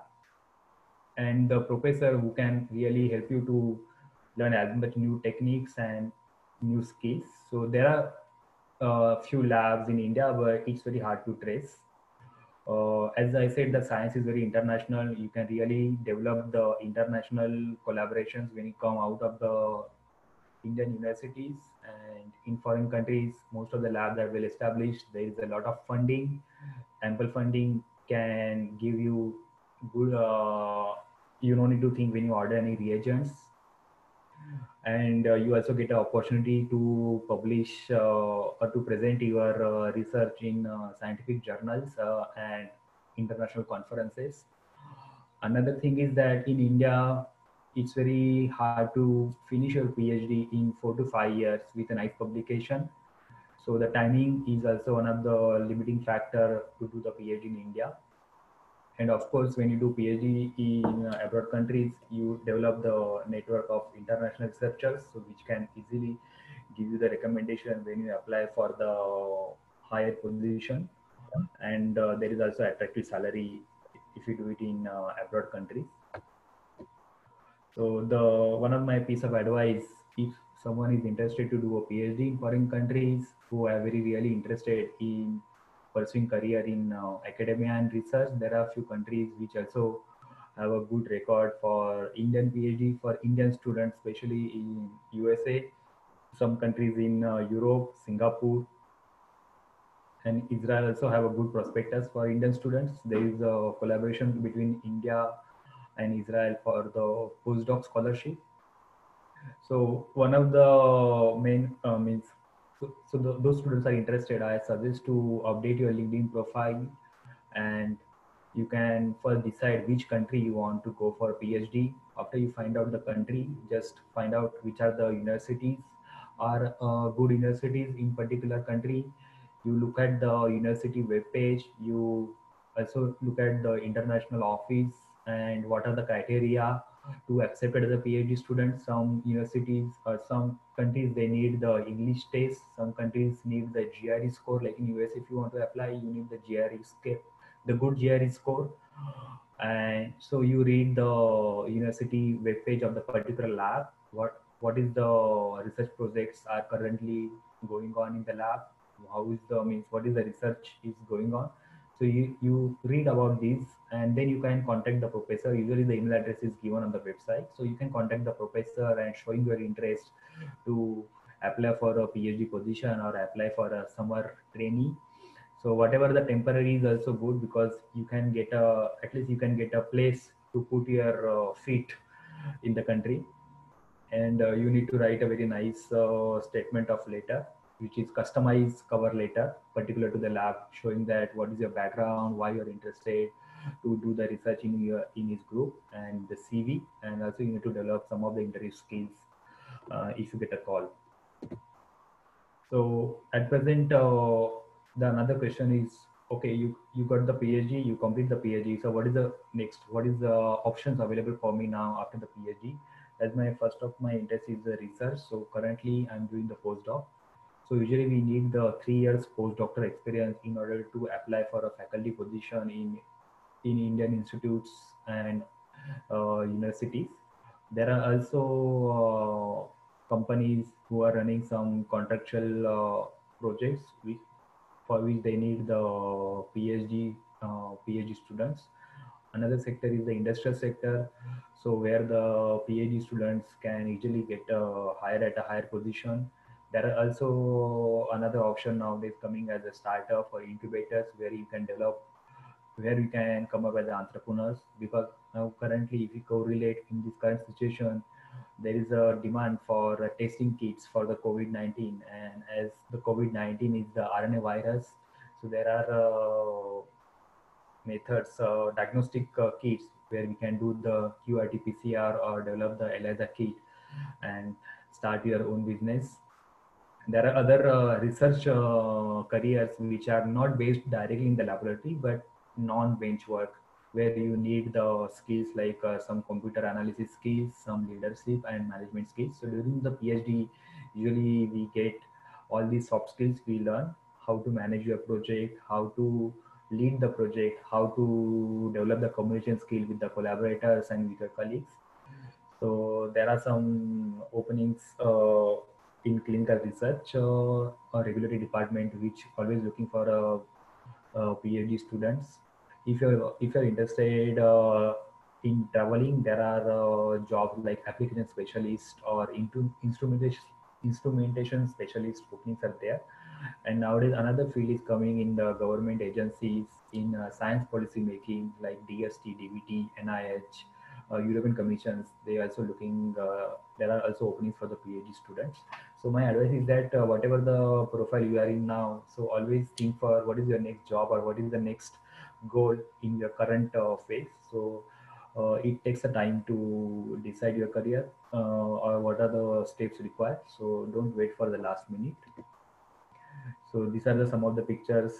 and the professor who can really help you to learn as much new techniques and new skills. So there are a few labs in India, but it's very hard to trace. As I said, the science is very international. You can really develop the international collaborations when you come out of the Indian universities, and in foreign countries, most of the labs are well established. There is a lot of funding. Ample funding can give you good, you don't need to think when you order any reagents. And you also get an opportunity to publish or to present your research in scientific journals and international conferences. Another thing is that in India, it's very hard to finish your PhD in 4 to 5 years with a nice publication. So the timing is also one of the limiting factor to do the PhD in India. And of course, when you do PhD in abroad countries, you develop the network of international researchers, so which can easily give you the recommendation when you apply for the higher position. And there is also attractive salary if you do it in abroad countries. So the one of my piece of advice, if someone is interested to do a PhD in foreign countries, who are very really interested in pursuing career in academia and research, there are a few countries which also have a good record for Indian PhD for Indian students, especially in USA, some countries in Europe, Singapore, and Israel also have a good prospectus for Indian students. There is a collaboration between India and Israel for the postdoc scholarship. So one of the main means, those students are interested, I suggest to update your LinkedIn profile, and you can first decide which country you want to go for PhD. After you find out the country, just find out which are the universities are good universities in particular country. You look at the university webpage. You also look at the international office and what are the criteria to accept as a PhD student. Some universities or some countries, they need the English test. Some countries need the GRE score. Like in US, if you want to apply, you need the GRE score, the good GRE score. And so you read the university webpage of the particular lab. What is the research projects are currently going on in the lab? How is the means? What is the research is going on? So you read about these, and then you can contact the professor. Usually the email address is given on the website. So you can contact the professor and showing your interest to apply for a PhD position or apply for a summer trainee. So whatever the temporary is also good, because you can get at least you can get a place to put your feet in the country. And you need to write a very nice statement of letter, which is customized cover letter particular to the lab, showing that what is your background, why you're interested to do the research in his group, and the CV. And also you need to develop some of the interview skills if you get a call. So at present, the another question is, okay, you got the PhD, you complete the PhD. So what is the next? What is the options available for me now after the PhD? As my first of my interest is the research. So currently I'm doing the postdoc. So usually we need the 3 years postdoctoral experience in order to apply for a faculty position in Indian institutes and universities. There are also companies who are running some contractual projects for which they need the PhD students. Another sector is the industrial sector, so where the PhD students can easily get hired at a higher position. There are also another option nowadays coming as a startup or incubators where you can develop, where you can come up as entrepreneurs, because now currently if you correlate in this current situation, there is a demand for testing kits for the COVID-19, and as the COVID-19 is the RNA virus, so there are methods, diagnostic kits where we can do the QRT-PCR or develop the ELISA kit and start your own business. There are other research careers which are not based directly in the laboratory but non-bench work, where you need the skills like some computer analysis skills, some leadership and management skills. So during the PhD, usually we get all these soft skills we learn, how to manage your project, how to lead the project, how to develop the communication skill with the collaborators and with your colleagues. So there are some openings in clinical research or regulatory department, which always looking for PhD students. If you're interested in traveling, there are jobs like application specialist or into instrumentation specialist openings are there. And nowadays another field is coming in the government agencies in science policy making like DST, DBT, NIH, European Commissions. They are also looking. There are also openings for the PhD students. So my advice is that whatever the profile you are in now, so always think for what is your next job or what is the next goal in your current phase. So it takes a time to decide your career or what are the steps required. So don't wait for the last minute. So these are some of the pictures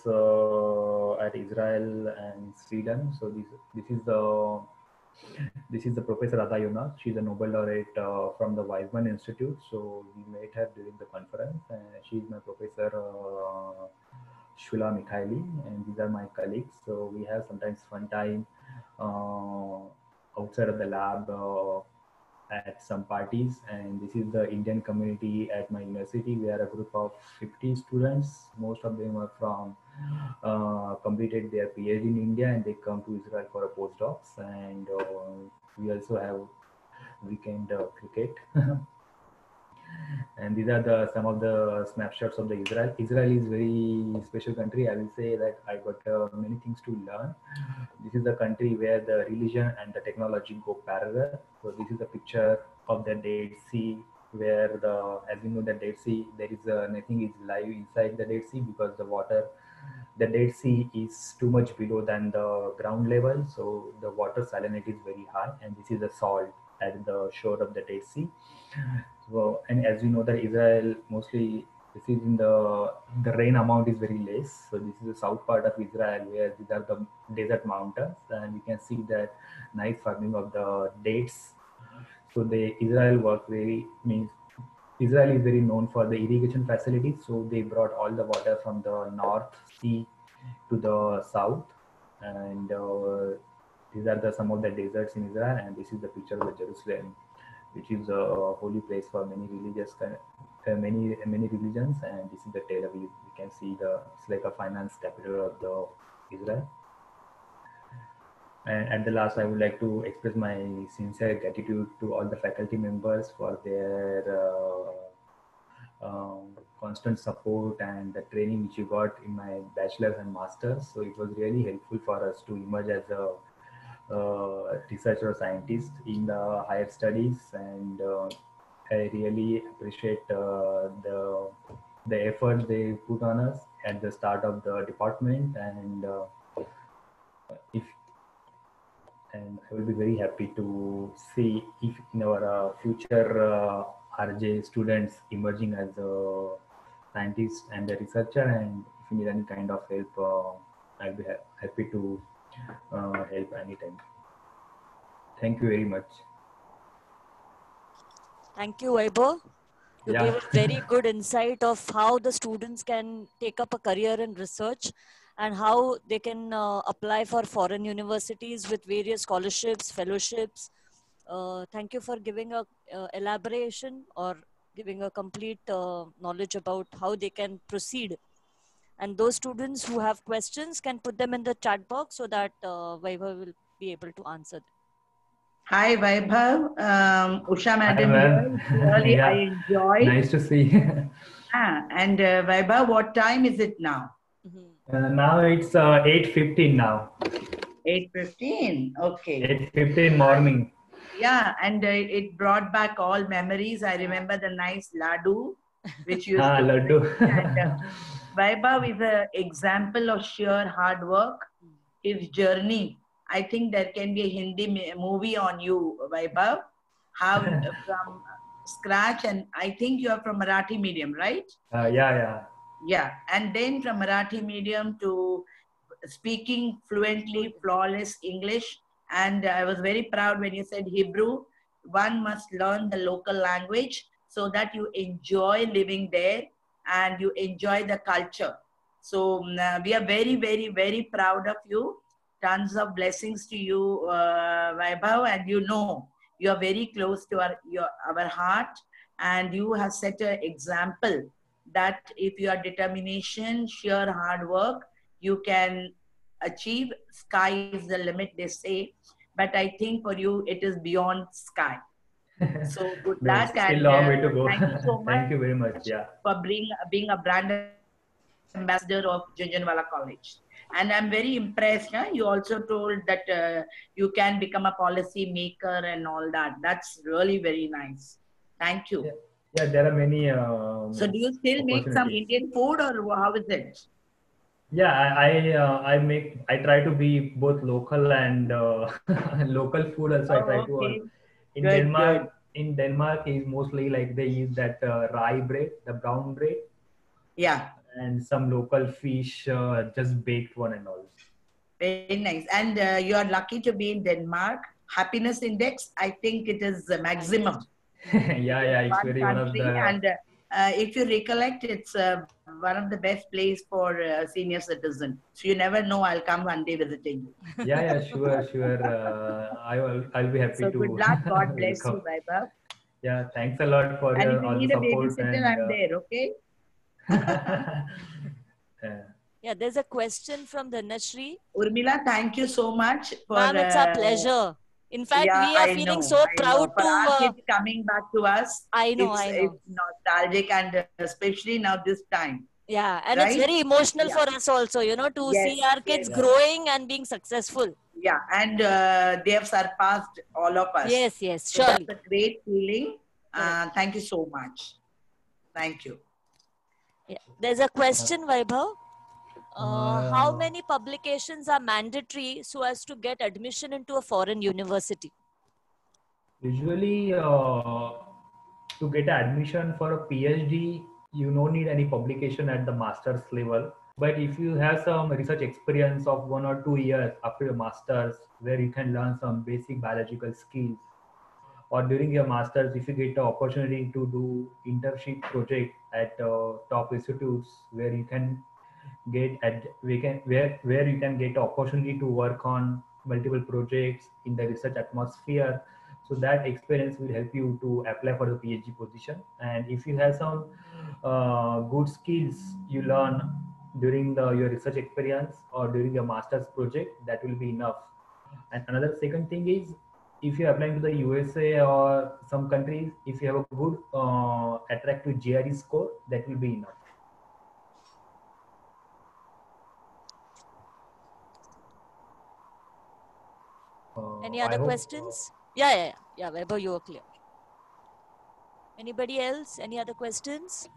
at Israel and Sweden. So this is the Professor Ada Yonah. She's a Nobel laureate from the Weizmann Institute. So we met her during the conference. She's my professor, Shula Mikhaili, and these are my colleagues. So we have sometimes fun time outside of the lab at some parties. And this is the Indian community at my university. We are a group of 50 students. Most of them are from completed their PhD in India and they come to Israel for a postdocs. And we also have weekend cricket. And these are some of the snapshots of the Israel. Israel is very special country. I will say that I got many things to learn. This is the country where the religion and the technology go parallel. So this is a picture of the Dead Sea, where as you know, the Dead Sea, there is nothing is live inside the Dead Sea because the Dead Sea is too much below than the ground level. So the water salinity is very high, and this is the salt at the shore of the Dead Sea. So, and as you know that Israel mostly this is in the rain amount is very less. So this is the south part of Israel where these are the desert mountains, and you can see that nice farming of the dates. So the Israel work means Israel is very known for the irrigation facilities. So they brought all the water from the North Sea to the south, and these are some of the deserts in Israel. And this is the picture of the Jerusalem, which is a holy place for many religions. And this is the Tel Aviv. You can see it's like a finance capital of the Israel. And at the last, I would like to express my sincere gratitude to all the faculty members for their constant support and the training which you got in my bachelor's and master's. So it was really helpful for us to emerge as a researcher or scientist in the higher studies. And I really appreciate the effort they put on us at the start of the department. And I will be very happy to see if in our future RJ students emerging as a scientist and a researcher, and if you need any kind of help, I'll be happy to help anytime. Thank you very much. Thank you, Vaibhav. You gave a very good insight of how the students can take up a career in research and how they can apply for foreign universities with various scholarships, fellowships. Thank you for giving a elaboration or giving a complete knowledge about how they can proceed. And those students who have questions can put them in the chat box so that Vaibhav will be able to answer them. Hi, Vaibhav. Usha Madam. Really, I enjoyed. Nice to see. And Vaibhav, what time is it now? Now it's 8:15 now. 8:15. Okay. 8:15 morning. Yeah, and it brought back all memories. I remember the nice laddu, which you used to laddu. And Vaibhav is an example of sheer hard work. His journey. I think there can be a Hindi movie on you, Vaibhav. How from scratch, and I think you are from Marathi medium, right? Yeah. Yeah, and then from Marathi medium to speaking fluently, flawless English. And I was very proud when you said Hebrew. One must learn the local language so that you enjoy living there and you enjoy the culture. So we are very, very, very proud of you. Tons of blessings to you, Vaibhav, and you know you are very close to our heart, and you have set an example that if you are determination, sheer hard work, you can achieve. Sky is the limit, they say, but I think for you it is beyond sky. So good luck, Still and long way to go. thank you so much. Thank you very much. Yeah. For being a brand ambassador of Jhunjhunwala College. And I'm very impressed. Huh? You also told that you can become a policy maker and all that. That's really very nice. Thank you. Yeah, there are many. So do you still make some Indian food, or how is it? Yeah, I try to be both local and local food also. I try to. In Denmark, in Denmark is mostly like they use that rye bread, the brown bread. Yeah. And some local fish, just baked one and all. Very nice. And you are lucky to be in Denmark. Happiness index, I think it is maximum. Yeah, it's very one of the. And if you recollect, it's one of the best place for senior citizen. So you never know. I'll come one day visiting you. Yeah, sure. I'll be happy so to. Good luck. God bless you, Vaibhav. Yeah, thanks a lot for and all if the you need support. A babysitter, I'm there. Okay. Yeah, there's a question from Dhanashri. Urmila, thank you so much. Ma'am, it's our pleasure. In fact, we are feeling so proud for to our kids coming back to us. I know. It's nostalgic, and especially now this time. Yeah, and it's very emotional for us also, to see our kids growing and being successful. Yeah, and they have surpassed all of us. Yes, so surely. That's a great feeling. Thank you so much. Thank you. Yeah. There's a question, Vaibhav. How many publications are mandatory so as to get admission into a foreign university? Usually, to get admission for a PhD, you don't need any publication at the master's level. But if you have some research experience of 1 or 2 years after your master's, where you can learn some basic biological skills, or during your master's, if you get the opportunity to do internship project at top institutes where you can get where you can get the opportunity to work on multiple projects in the research atmosphere, so that experience will help you to apply for the PhD position. And if you have some good skills you learn during your research experience or during your master's project, that will be enough. And another second thing is, if you're applying to the USA or some countries, if you have a good attractive GRE score, that will be enough. Any other questions? Yeah. Vaibhav, you are clear. Anybody else? Any other questions?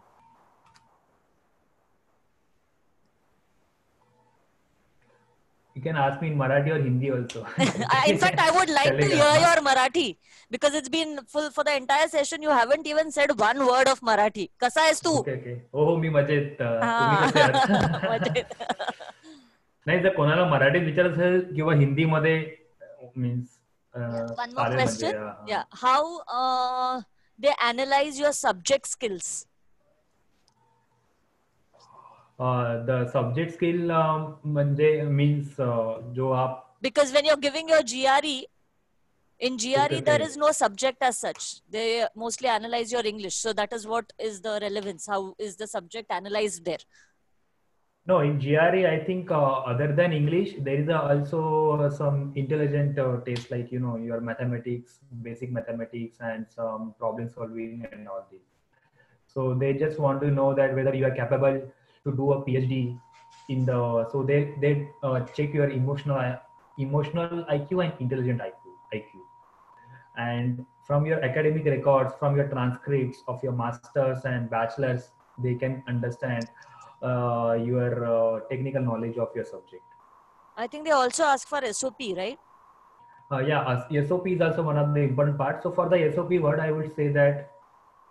You can ask me in Marathi or Hindi also. In fact, I would like to hear your Marathi, because it's been full for the entire session. You haven't even said one word of Marathi. Kasa आहेस तू? Okay. Oh, मी मजेत. तुम्ही कसे आहात? नाही, जर कोणाला मराठीत विचारत असेल किंवा हिंदीमध्ये means one more question. Yeah, how they analyze your subject skills? The subject skill means जो आप, because when you're giving your GRE, in GRE there is no subject as such. They mostly analyze your English, so that is what is the relevance. How is the subject analyzed there? No, in GRE, I think other than English, there is also some intelligent tests, like, your mathematics, basic mathematics, and some problem solving and all this. So they just want to know that whether you are capable to do a PhD in the, so they check your emotional IQ and intelligent IQ. And from your academic records, from your transcripts of your masters and bachelors, they can understand your technical knowledge of your subject. I think they also ask for SOP, right? Yeah, SOP is also one of the important parts. So for the SOP word, I would say that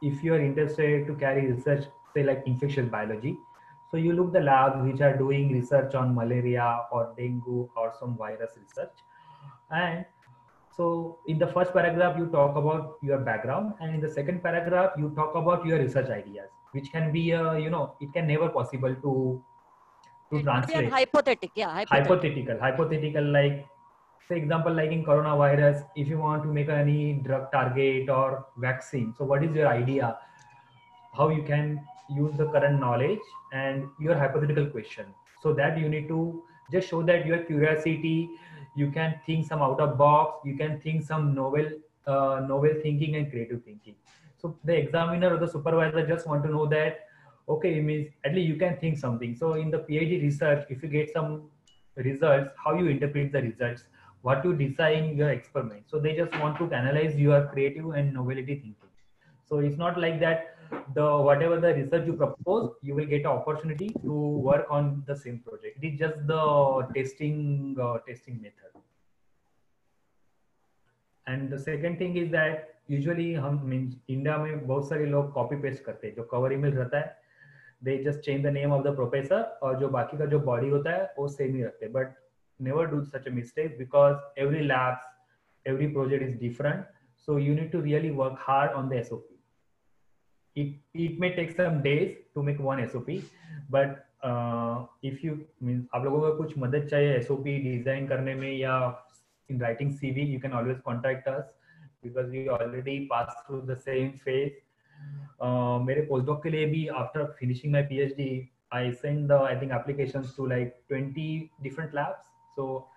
if you are interested to carry research, say like infectious biology, So you look the labs which are doing research on malaria or dengue or some virus research. And so in the first paragraph, you talk about your background, and in the second paragraph, you talk about your research ideas, which can be, it can never possible to It could be an translate. hypothetical, yeah, Hypothetical, like, say example, like in coronavirus, if you want to make any drug target or vaccine, so what is your idea? How you can use the current knowledge and your hypothetical question, so that you need to just show that your curiosity, you can think some out of box, you can think some novel thinking and creative thinking. So the examiner or the supervisor just want to know that, okay, it means at least you can think something. So in the PhD research, if you get some results, how you interpret the results, what you design your experiment, so they just want to analyze your creative and novelty thinking. So it's not like that the whatever the research you propose, you will get an opportunity to work on the same project. It is just the testing method. And the second thing is that usually हम means India में बहुत सारे लोग copy paste करते हैं. जो cover email रहता है, they just change the name of the professor, और जो बाकी का जो बॉडी होता है वो सेम ही रखते हैं. But never do such a mistake, because every labs, every project is different. So you need to really work hard on the SOP. It may take some days to make one SOP, but if you means आप लोगों को कुछ मदद चाहिए SOP design करने में या in writing CV, you can always contact us, because we already passed through the same phase. मेरे postdoc के लिए भी after finishing my PhD, I sent the I think applications to like 20 different labs. So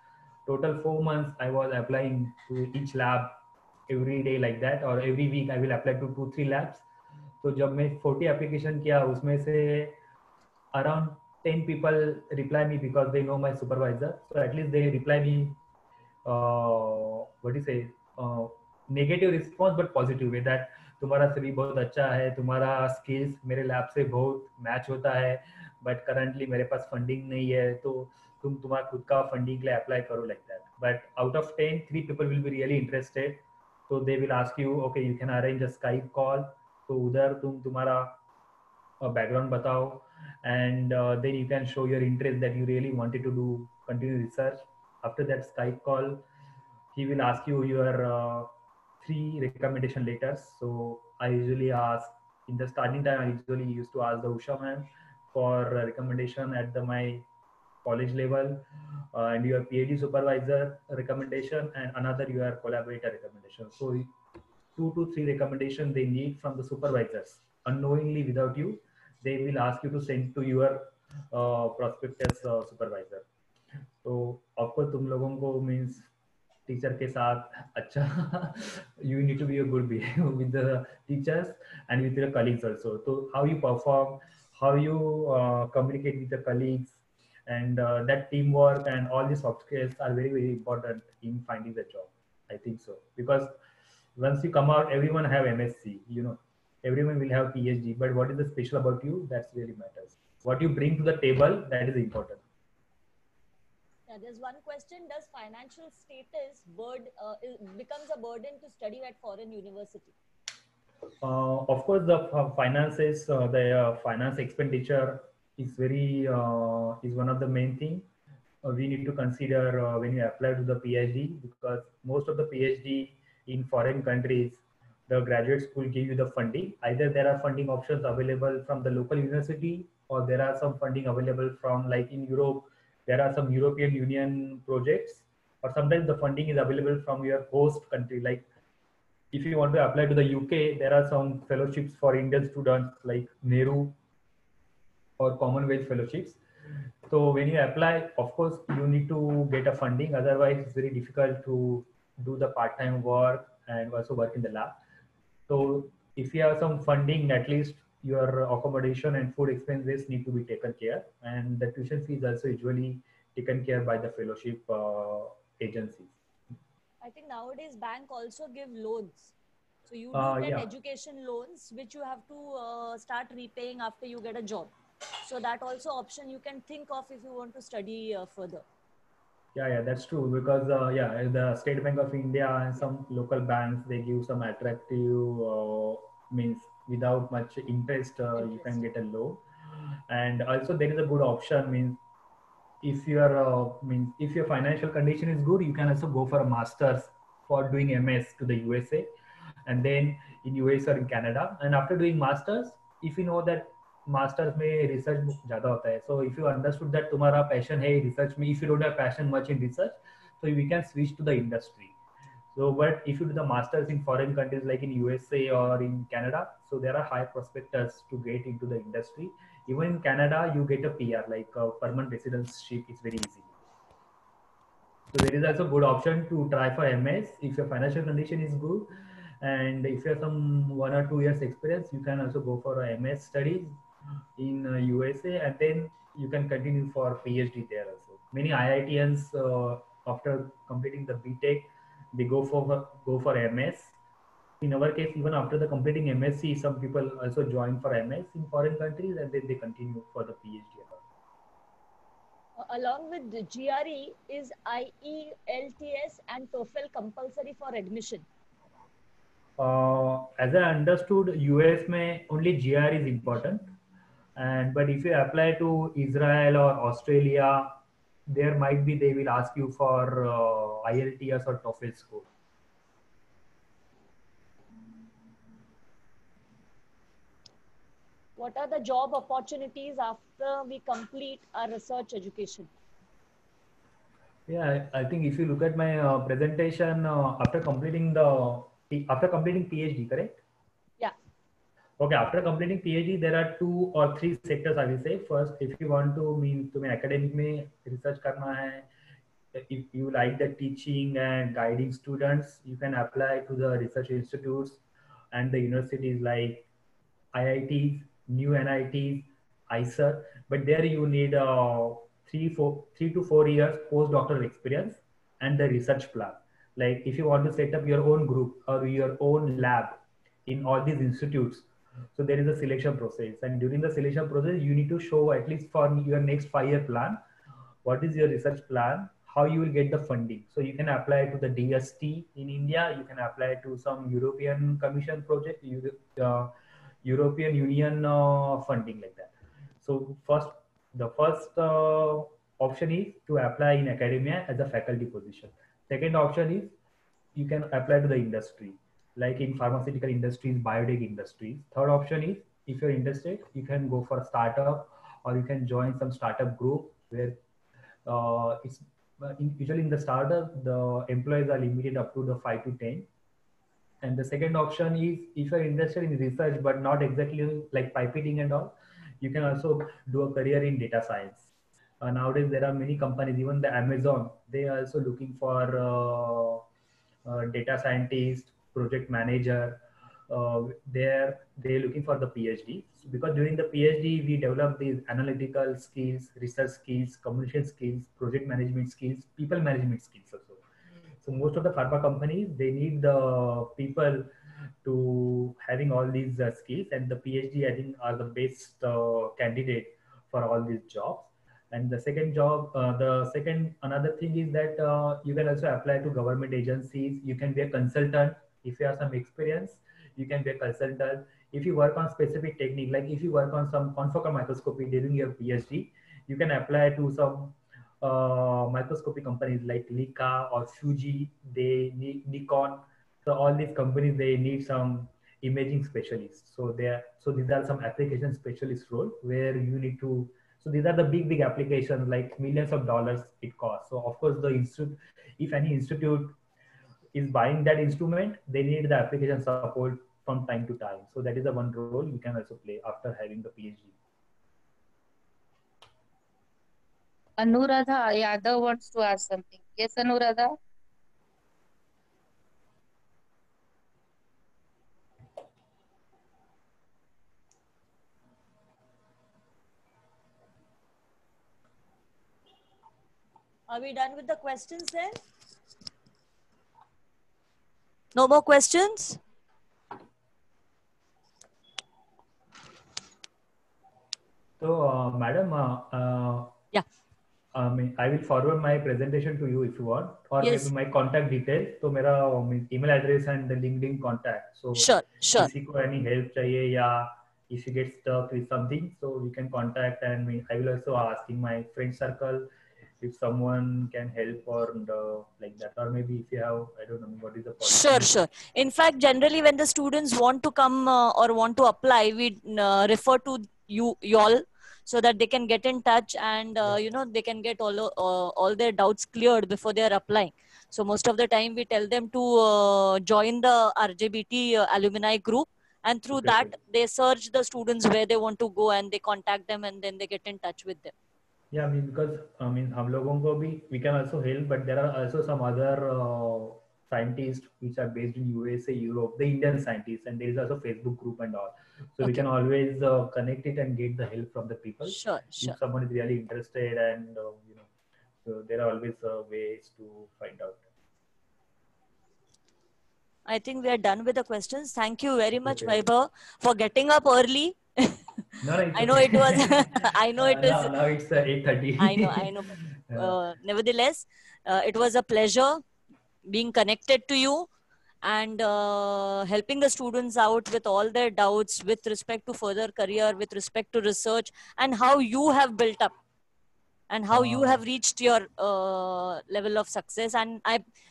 total 4 months I was applying to each lab every day like that, or every week I will apply to 2-3 labs. तो जब मैं 40 application किया, उसमें से around 10 people reply me because they know my supervisor. So at least they reply me, what do you say, negative response but positive way, that तुम्हारा CV बहुत अच्छा है, तुम्हारा skills मेरे lab से बहुत match होता है, but currently मेरे पास funding नहीं है, तो तुम्हारा खुद का funding के लिए apply करो, like that. But out of 10, 3 people will be really interested. So they will ask you, okay, you can arrange a Skype call. तो उधर तुम्हारा background बताओ, and then you can show your interest that you really wanted to do continue research. After that Skype call, he will ask you your 3 recommendation letters. So I usually ask, in the starting time, I usually used to ask the Usha ma'am for a recommendation at my college level, and your PhD supervisor recommendation, and another your collaborator recommendation. So 2 to 3 recommendations they need from the supervisors. Unknowingly, without you, they will ask you to send to your prospectus supervisor. तो of course तुम लोगों को means teacher के साथ अच्छा you need to be a good behavior with the teachers and with your colleagues also. So how you perform, how you communicate with the colleagues, and that teamwork and all these soft skills are very, very important in finding the job. I think so, because once you come out, everyone have MSc, everyone will have PhD, but what is the special about you? That really matters. What you bring to the table, that is important. Yeah, there's one question: does financial status becomes a burden to study at foreign university? Of course, the finances, the finance expenditure is is one of the main thing we need to consider when you apply to the PhD, because most of the PhD in foreign countries, the graduate school give you the funding. Either there are funding options available from the local university, or there are some funding available from, like in Europe, there are some European Union projects, or sometimes the funding is available from your host country. Like if you want to apply to the UK, there are some fellowships for Indian students like Nehru or Commonwealth fellowships. So when you apply, of course, you need to get a funding. Otherwise, it's very difficult to do the part-time work and also work in the lab. So if you have some funding, at least your accommodation and food expenses need to be taken care. And the tuition fee is also usually taken care by the fellowship agencies. I think nowadays bank also give loans. So you do get education loans, which you have to start repaying after you get a job. So that also option you can think of if you want to study further. Yeah, that's true, because the State Bank of India and some local banks, they give some attractive means without much interest, you can get a loan. And also there is a good option, means if if your financial condition is good, you can also go for a master's for doing MS to the USA, and then in US or in Canada. And after doing masters, if you know that masters में research ज़्यादा होता है, so if you understood that तुम्हारा passion है research में, if you don't have passion much in research, so we can switch to the industry. So, but if you do the masters in foreign countries like in USA or in Canada, so there are high prospectors to get into the industry. Even in Canada, you get a PR, like a permanent residency is very easy. So there is also good option to try for MS if your financial condition is good, and if you have some 1 or 2 years experience, you can also go for a MS studies in USA, and then you can continue for PhD there also. Many IITians after completing the BTech, they go for MS. In our case, even after the completing MSc, some people also join for MS in foreign countries, and then they continue for the PhD. Along with the GRE, is IELTS and TOEFL compulsory for admission? As I understood, US may only GR is important, but if you apply to Israel or Australia, there might be they will ask you for IELTS or TOEFL score. What are the job opportunities after we complete our research education? Yeah, I think if you look at my presentation, after completing PhD, correct? Yeah. Okay, after completing PhD, there are 2 or 3 sectors I will say. First, if you want to तुम्हें academic में research करना है, if you like the teaching and guiding students, you can apply to the research institutes and the universities like IITs, new NITs, ISER. But there you need 3 to 4 years postdoctoral experience and the research plan. Like if you want to set up your own group or your own lab in all these institutes, so there is a selection process, and during the selection process, you need to show at least for your next 5-year plan, what is your research plan, how you will get the funding. So you can apply to the DST in India, you can apply to some European Commission project, European Union funding like that. So the first option is to apply in academia as a faculty position. Second option is you can apply to the industry, like in pharmaceutical industries, biotech industries. Third option is if you're interested, you can go for a startup or you can join some startup group where usually in the startup, the employees are limited up to the 5 to 10. And the second option is if you're interested in research, but not exactly like pipetting and all, you can also do a career in data science. Nowadays, there are many companies, even the Amazon, they are also looking for data scientist, project manager. They're looking for the PhD, because during the PhD, we develop these analytical skills, research skills, communication skills, project management skills, people management skills also. So most of the pharma companies, they need the people to having all these skills, and the PhD I think are the best candidate for all these jobs. And the second another thing is that you can also apply to government agencies. You can be a consultant if you have some experience. You can be a consultant if you work on specific technique. Like if you work on some confocal microscopy during your PhD, you can apply to some microscopy companies like Leica or Fuji, they need Nikon. So all these companies, they need some imaging specialists. So these are some application specialist role where you need to, so these are the big applications, like millions of dollars it costs. So of course the institute, if any institute is buying that instrument, they need the application support from time to time. So that is the one role you can also play after having the PhD. Anuradha Yadav wants to ask something. Yes, Anuradha? Are we done with the questions then? No more questions? So, madam, yeah. I will forward my presentation to you if you want, or yes. maybe my contact details. So, मेरा email address and the LinkedIn contact. So, sure. किसी को any help चाहिए या if you get stuck with something, so we can contact, and I will also ask in my friend circle if someone can help or like that, or maybe if you have, I don't know what is the Sure, policy. sure. In fact, generally when the students want to come or want to apply, we refer to you all, so that they can get in touch, and they can get all their doubts cleared before they are applying. So most of the time we tell them to join the RJBT alumni group, and through that they search the students where they want to go, and they contact them, and then they get in touch with them. Yeah, I mean, because I mean, हम लोगों को भी we can also help, but there are also some other scientists which are based in USA, Europe, the Indian scientists, and there is also Facebook group and all. So we can always connect it and get the help from the people. Sure, sure. If someone is really interested, and so there are always ways to find out. I think we are done with the questions. Thank you very much, Vaibhav, for getting up early. No, it's I know it was. I know it is. Now it's 8:30. I know. Nevertheless, it was a pleasure being connected to you, and helping the students out with all their doubts with respect to further career, with respect to research, and how you have built up, and how you have reached your level of success. And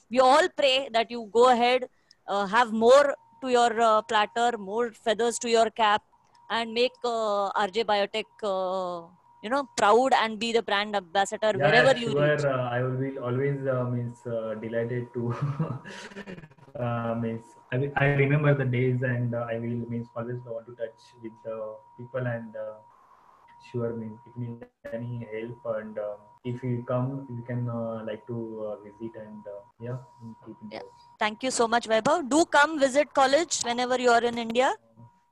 we all pray that you go ahead, have more to your platter, more feathers to your cap, and make RJ Biotech proud, and be the brand ambassador wherever you reach. I will be always delighted to I remember the days, and I will always want to touch with the people, and sure if you need any help, and if you come, you can like to visit, and keep in touch. Thank you so much, Vaibhav. Do come visit college whenever you are in India.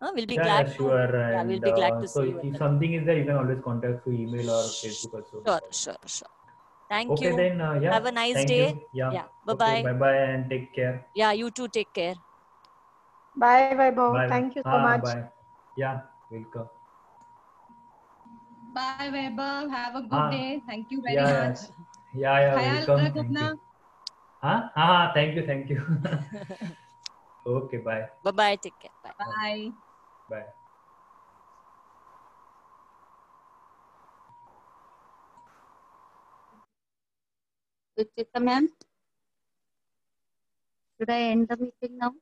We'll be glad to. Sure. Yeah, And we'll be glad to so see you. if something is there, you can always contact through email or Facebook also. Sure. Thank okay, you. then Have a nice thank day. You. Yeah. Bye-bye. Bye-bye, and take care. Yeah, you too. Take care. Bye, Vaibhav. Bye. Thank you so much. Bye. Yeah, welcome. Bye, Vaibhav. Have a good day. Thank you very much. Yeah, Khayal welcome. rakh apna. Thank you. Okay, bye. Bye-bye. Take care. Bye. Bye. Bye. Suchita ma'am, should I end the meeting now?